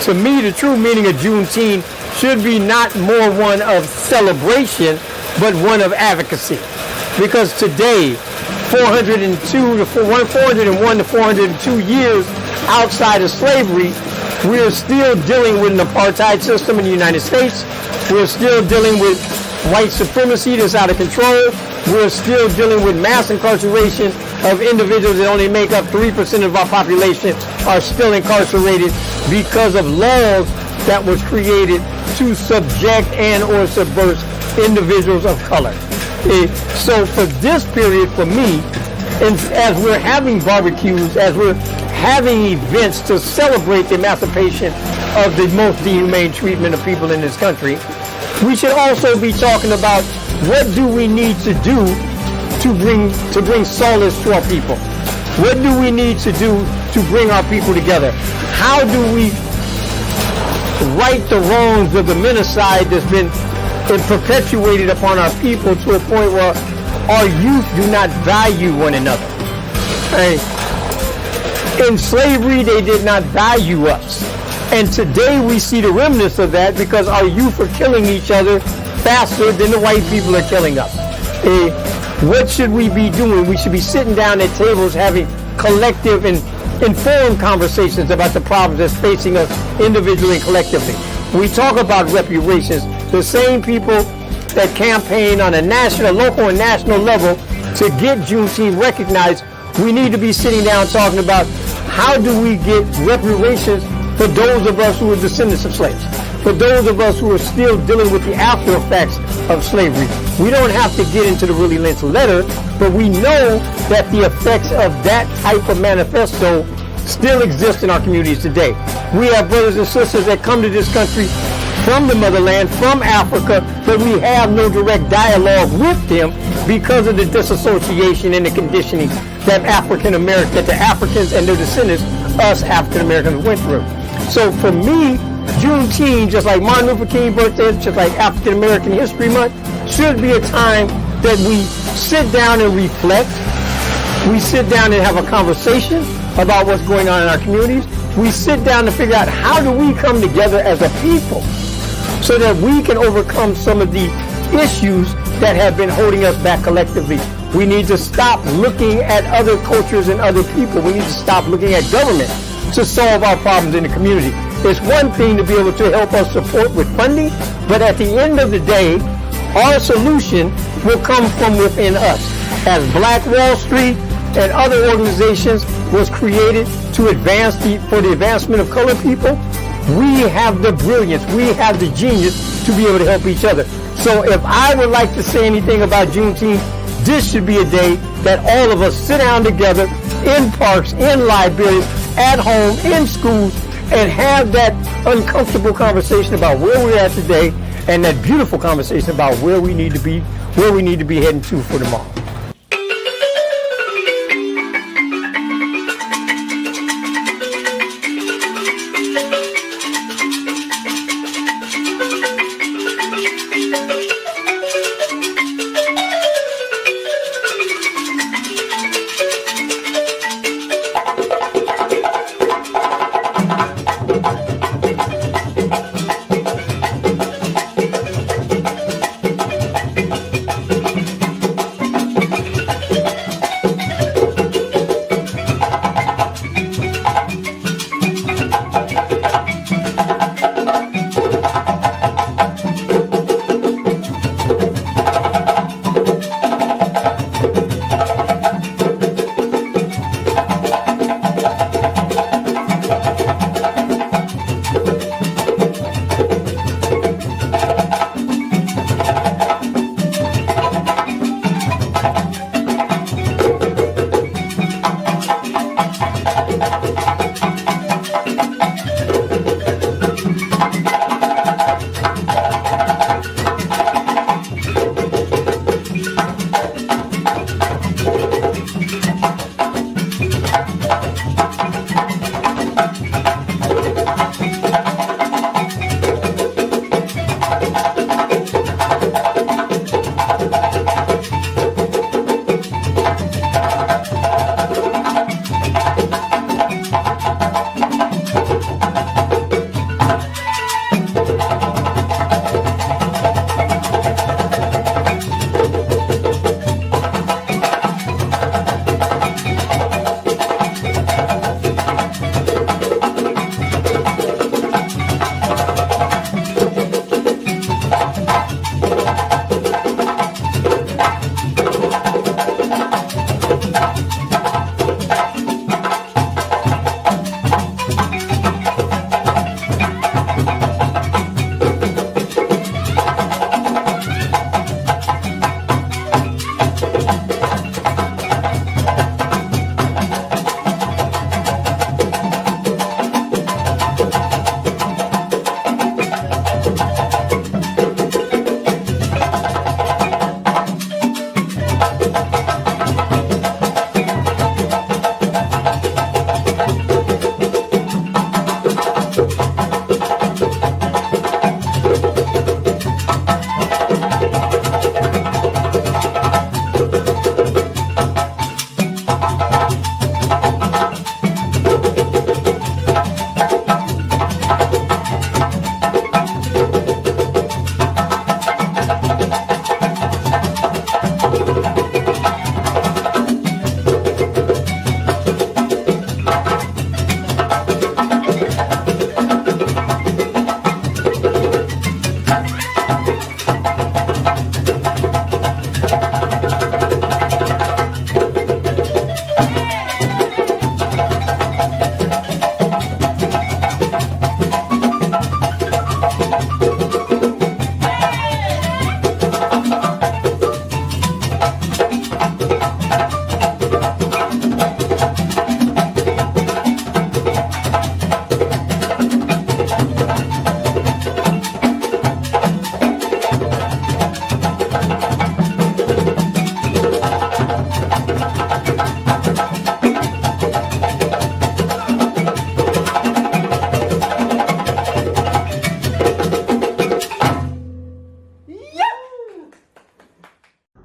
To me, the true meaning of Juneteenth should be not more one of celebration, but one of advocacy. Because today, 401 to 402 years outside of slavery, we are still dealing with an apartheid system in the United States. We're still dealing with white supremacy that's out of control. We're still dealing with mass incarceration of individuals that only make up 3% of our population are still incarcerated because of laws that was created to subject and or subvert individuals of color. So for this period, for me, and as we're having barbecues, as we're having events to celebrate the emancipation of the most dehumane treatment of people in this country, we should also be talking about what do we need to do to bring solace to our people. What do we need to do to bring our people together? How do we right the wrongs of the menticide that's been perpetuated upon our people to a point where our youth do not value one another? In slavery, they did not value us. And today we see the remnants of that because our youth are killing each other faster than the white people are killing us. What should we be doing? We should be sitting down at tables having collective and informed conversations about the problems that's facing us individually and collectively. We talk about reparations. The same people that campaign on a national, local, and national level to get Juneteenth recognized, we need to be sitting down talking about how do we get reparations for those of us who are descendants of slaves. for those of us who are still dealing with the after effects of slavery. We don't have to get into the Willie Lynch letter, but we know that the effects of that type of manifesto still exist in our communities today. We have brothers and sisters that come to this country from the motherland, from Africa, but we have no direct dialogue with them because of the disassociation and the conditioning that that the Africans and their descendants, us African Americans, went through. So for me, Juneteenth, just like Martin Luther King birthday, just like African American History Month, should be a time that we sit down and reflect. We sit down and have a conversation about what's going on in our communities. We sit down to figure out how do we come together as a people so that we can overcome some of the issues that have been holding us back collectively. We need to stop looking at other cultures and other people. We need to stop looking at government to solve our problems in the community. It's one thing to be able to help us support with funding, but at the end of the day, our solution will come from within us. As Black Wall Street and other organizations was created to for the advancement of colored people, we have the brilliance, we have the genius to be able to help each other. So if I would like to say anything about Juneteenth, this should be a day that all of us sit down together in parks, in libraries, at home, in schools, and have that uncomfortable conversation about where we're at today and that beautiful conversation about where we need to be heading to for tomorrow.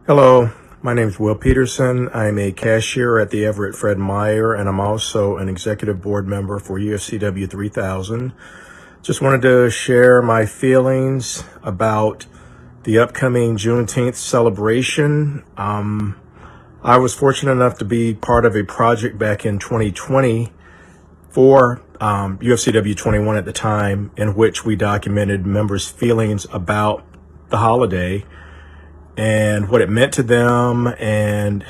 Hello, my name is Will Peterson. I'm a cashier at the Everett Fred Meyer, and I'm also an executive board member for UFCW 3000. Just wanted to share my feelings about the upcoming Juneteenth celebration. I was fortunate enough to be part of a project back in 2020 for UFCW 21 at the time, in which we documented members' feelings about the holiday and what it meant to them, and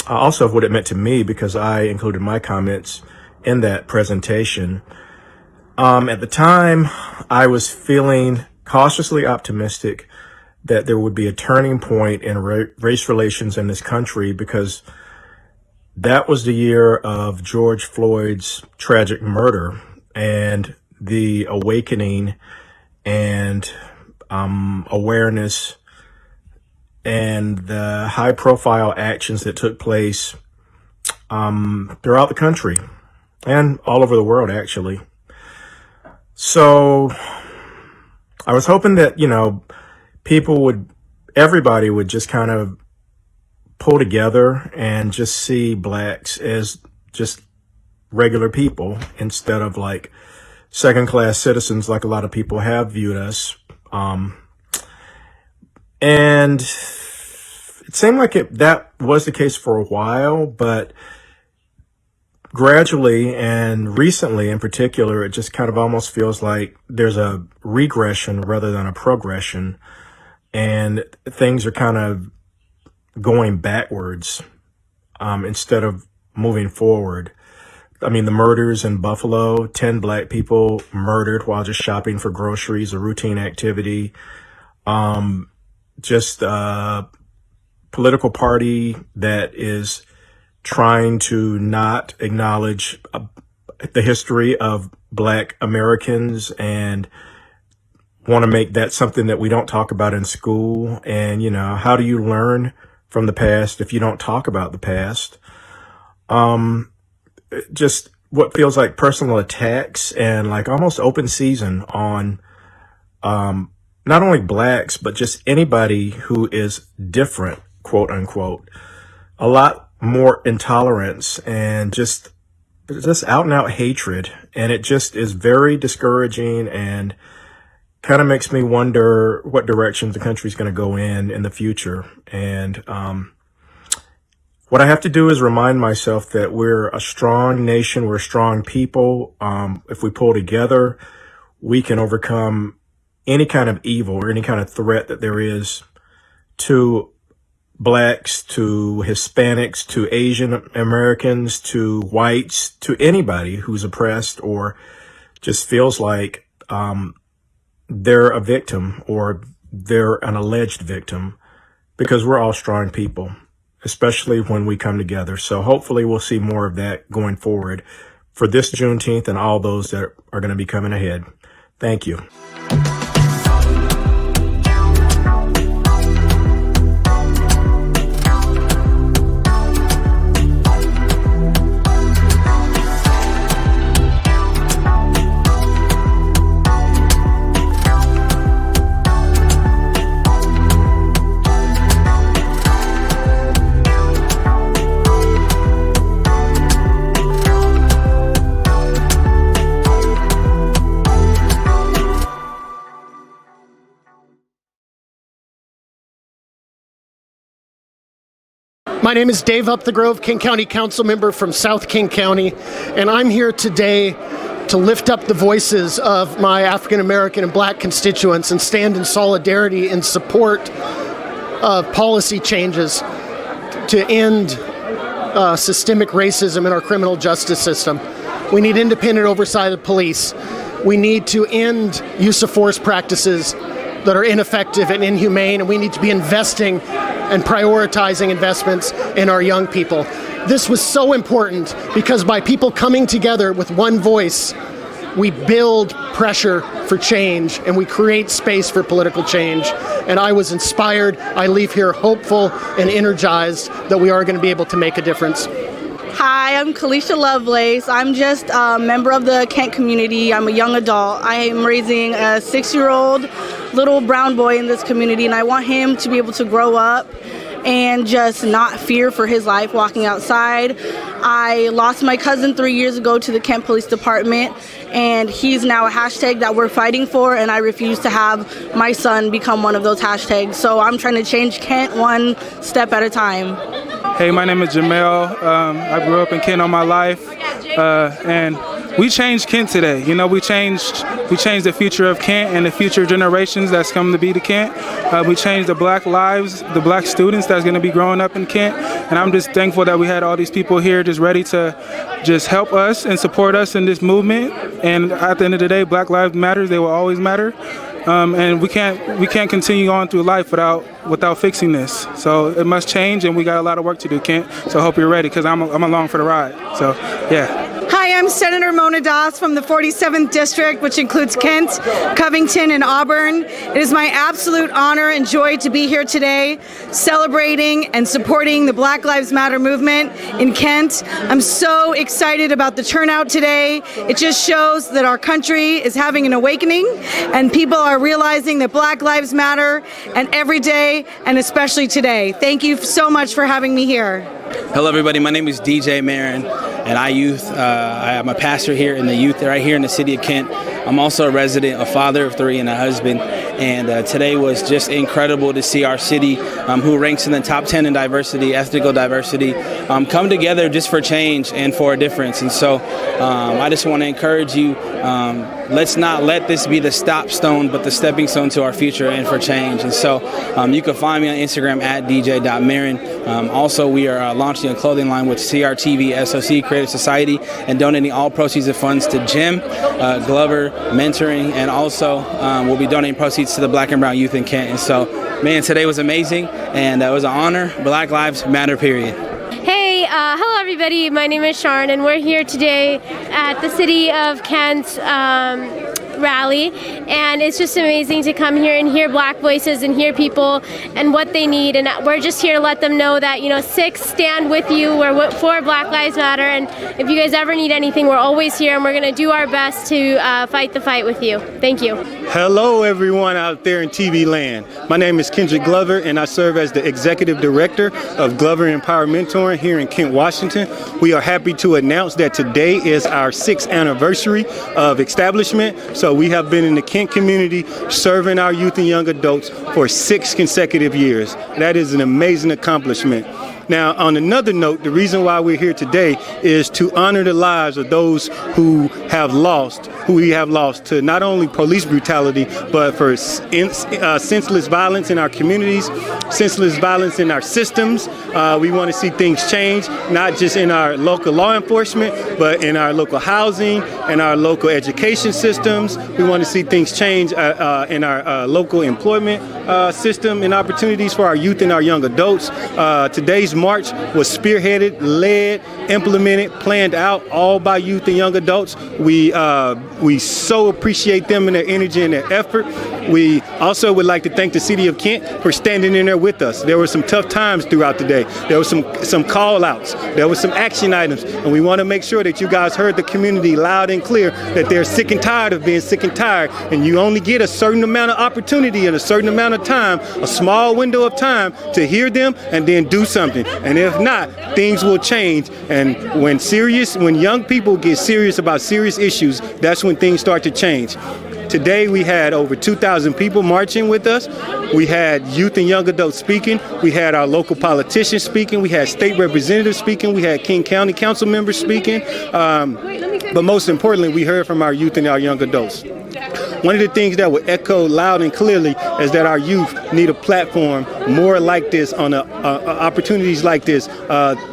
also what it meant to me, because I included my comments in that presentation. At the time, I was feeling cautiously optimistic that there would be a turning point in race relations in this country, because that was the year of George Floyd's tragic murder and the awakening and awareness and the high-profile actions that took place throughout the country and all over the world, actually. So I was hoping that, everybody would just kind of pull together and just see blacks as just regular people instead of like second-class citizens like a lot of people have viewed us. And it seemed like that was the case for a while, but gradually and recently in particular, it just kind of almost feels like there's a regression rather than a progression, and things are kind of going backwards instead of moving forward. I mean, the murders in Buffalo, 10 black people murdered while just shopping for groceries, a routine activity. Just a political party that is trying to not acknowledge the history of black Americans and want to make that something that we don't talk about in school. And, how do you learn from the past if you don't talk about the past? Just what feels like personal attacks and like almost open season on not only blacks, but just anybody who is different, quote unquote. A lot more intolerance and just out and out hatred. And it just is very discouraging and kind of makes me wonder what direction the country's going to go in the future. And what I have to do is remind myself that we're a strong nation, we're a strong people. If we pull together, we can overcome any kind of evil or any kind of threat that there is to blacks, to Hispanics, to Asian Americans, to whites, to anybody who's oppressed or just feels like they're a victim or they're an alleged victim, because we're all strong people, especially when we come together. So hopefully we'll see more of that going forward for this Juneteenth and all those that are going to be coming ahead. Thank you. My name is Dave Up the Grove, King County Council member from South King County, and I'm here today to lift up the voices of my African American and black constituents and stand in solidarity in support of policy changes to end systemic racism in our criminal justice system. We need independent oversight of police. We need to end use of force practices that are ineffective and inhumane, and we need to be investing and prioritizing investments in our young people. This was so important because by people coming together with one voice, we build pressure for change and we create space for political change. And I was inspired. I leave here hopeful and energized that we are going to be able to make a difference. Hi, I'm Kalisha Lovelace. I'm just a member of the Kent community. I'm a young adult. I am raising a 6-year-old little brown boy in this community, and I want him to be able to grow up and just not fear for his life walking outside. I lost my cousin 3 years ago to the Kent Police Department, and he's now a hashtag that we're fighting for, and I refuse to have my son become one of those hashtags. So I'm trying to change Kent one step at a time. Hey, my name is Jamel. I grew up in Kent all my life, and we changed Kent today. You know, we changed the future of Kent and the future generations that's come to be to Kent. We changed the black lives, the black students that's going to be growing up in Kent. And I'm just thankful that we had all these people here just ready to just help us and support us in this movement. And at the end of the day, Black Lives Matter. They will always matter. And we can't continue on through life without fixing this. So it must change, and we got a lot of work to do, Kent. So I hope you're ready, because I'm along for the ride. So yeah. Hi, I'm Senator Mona Das from the 47th District, which includes Kent, Covington, and Auburn. It is my absolute honor and joy to be here today celebrating and supporting the Black Lives Matter movement in Kent. I'm so excited about the turnout today. It just shows that our country is having an awakening and people are realizing that Black Lives Matter, and every day and especially today. Thank you so much for having me here. Hello everybody, my name is DJ Marin, and I'm a pastor here in the youth right here in the city of Kent. I'm also a resident, a father of 3 and a husband, and today was just incredible to see our city, who ranks in the top 10 in diversity, ethnical diversity, come together just for change and for a difference. And so I just want to encourage you, let's not let this be the stop stone, but the stepping stone to our future and for change. And so you can find me on Instagram at dj.marin. Also, we are launching a clothing line with CRTV, SOC, Creative Society, and donating all proceeds of funds to Jim, Glover, Mentoring, and also we'll be donating proceeds to the Black and Brown youth in Kent. And so, man, today was amazing, and it was an honor. Black Lives Matter, period. Hey, hello everybody, my name is Sharon, and we're here today at the City of Kent rally, and it's just amazing to come here and hear Black voices and hear people and what they need, and we're just here to let them know that, you know, 6 stand with you, we're for Black Lives Matter, and if you guys ever need anything, we're always here, and we're going to do our best to fight the fight with you. Thank you. Hello everyone out there in TV land. My name is Kendrick Glover, and I serve as the Executive Director of Glover Empower Mentoring here in Kent, Washington. We are happy to announce that today is our 6th anniversary of establishment. So we have been in the Kent community serving our youth and young adults for 6 consecutive years. That is an amazing accomplishment. Now, on another note, the reason why we're here today is to honor the lives of those who we have lost to not only police brutality, but for senseless violence in our communities, senseless violence in our systems. We want to see things change, not just in our local law enforcement, but in our local housing and our local education systems. We want to see things change in our local employment system and opportunities for our youth and our young adults. Today's march was spearheaded, led, implemented, planned out all by youth and young adults. We so appreciate them and their energy and their effort. We also would like to thank the City of Kent for standing in there with us. There were some tough times throughout the day. There were some call outs. There were some action items. And we want to make sure that you guys heard the community loud and clear that they're sick and tired of being sick and tired. And you only get a certain amount of opportunity and a certain amount of time, a small window of time to hear them and then do something. And if not, things will change. And when young people get serious about serious issues, that's when things start to change. Today we had over 2,000 people marching with us. We had youth and young adults speaking. We had our local politicians speaking. We had state representatives speaking. We had King County Council members speaking. But most importantly, we heard from our youth and our young adults. One of the things that would echo loud and clearly is that our youth need a platform more like this, on opportunities like this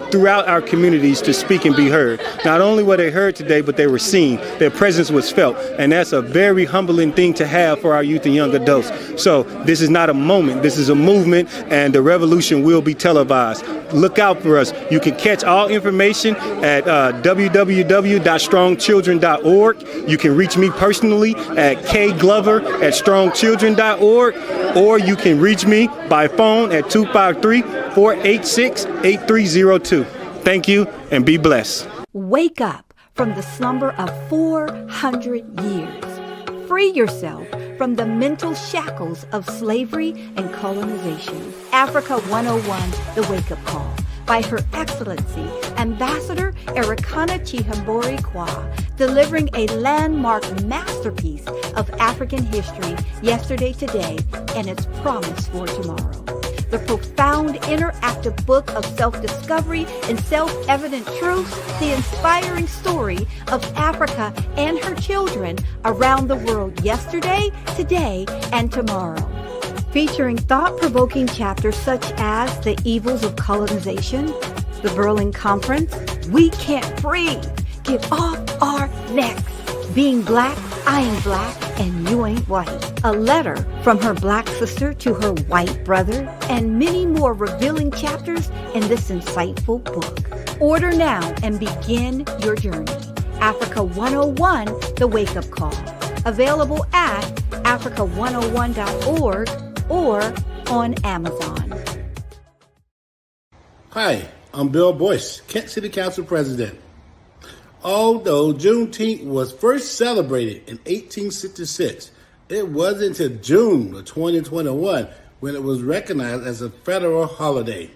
throughout our communities to speak and be heard. Not only were they heard today, but they were seen. Their presence was felt. And that's a very humbling thing to have for our youth and young adults. So this is not a moment. This is a movement, and the revolution will be televised. Look out for us. You can catch all information at www.strongchildren.org. You can reach me personally at kglover@strongchildren.org, or you can reach me by phone at 253-486-8302. Thank you, and be blessed. Wake up from the slumber of 400 years. Free yourself from the mental shackles of slavery and colonization. Africa 101, The Wake-Up Call, by Her Excellency Ambassador Ericana Chihambori Kwa, delivering a landmark masterpiece of African history, yesterday, today, and its promise for tomorrow. The profound interactive book of self-discovery and self-evident truths, the inspiring story of Africa and her children around the world, yesterday, today, and tomorrow. Featuring thought-provoking chapters such as The Evils of Colonization, The Berlin Conference, We Can't Breathe, Get Off Our Necks, Being Black, I Ain't Black, and You Ain't White, a letter from her black sister to her white brother, and many more revealing chapters in this insightful book. Order now and begin your journey. Africa 101, The Wake-Up Call. Available at africa101.org or on Amazon. Hi, I'm Bill Boyce, Kent City Council President. Although Juneteenth was first celebrated in 1866, it wasn't until June of 2021 when it was recognized as a federal holiday.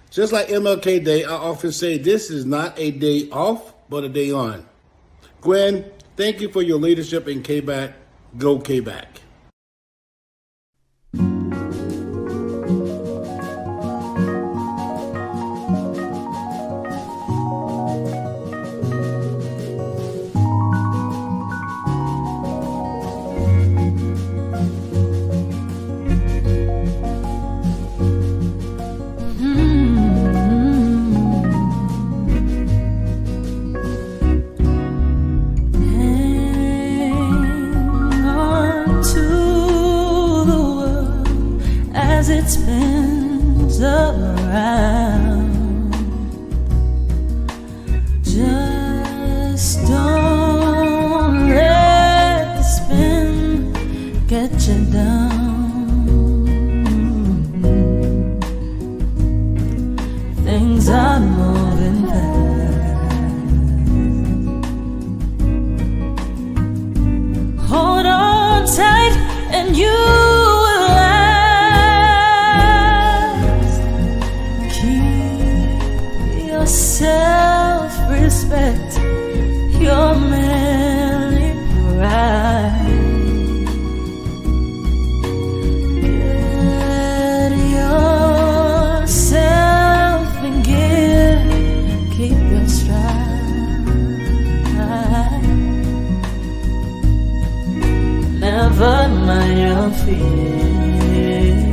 Just like MLK Day, I often say this is not a day off, but a day on. Gwen, thank you for your leadership in Kbac. Go Kbac. It spins around. Just don't let the spin get you down. Things are moving fast. Hold on tight and you self-respect, your manly pride. Get yourself in gear, keep your stride. Never mind your fears.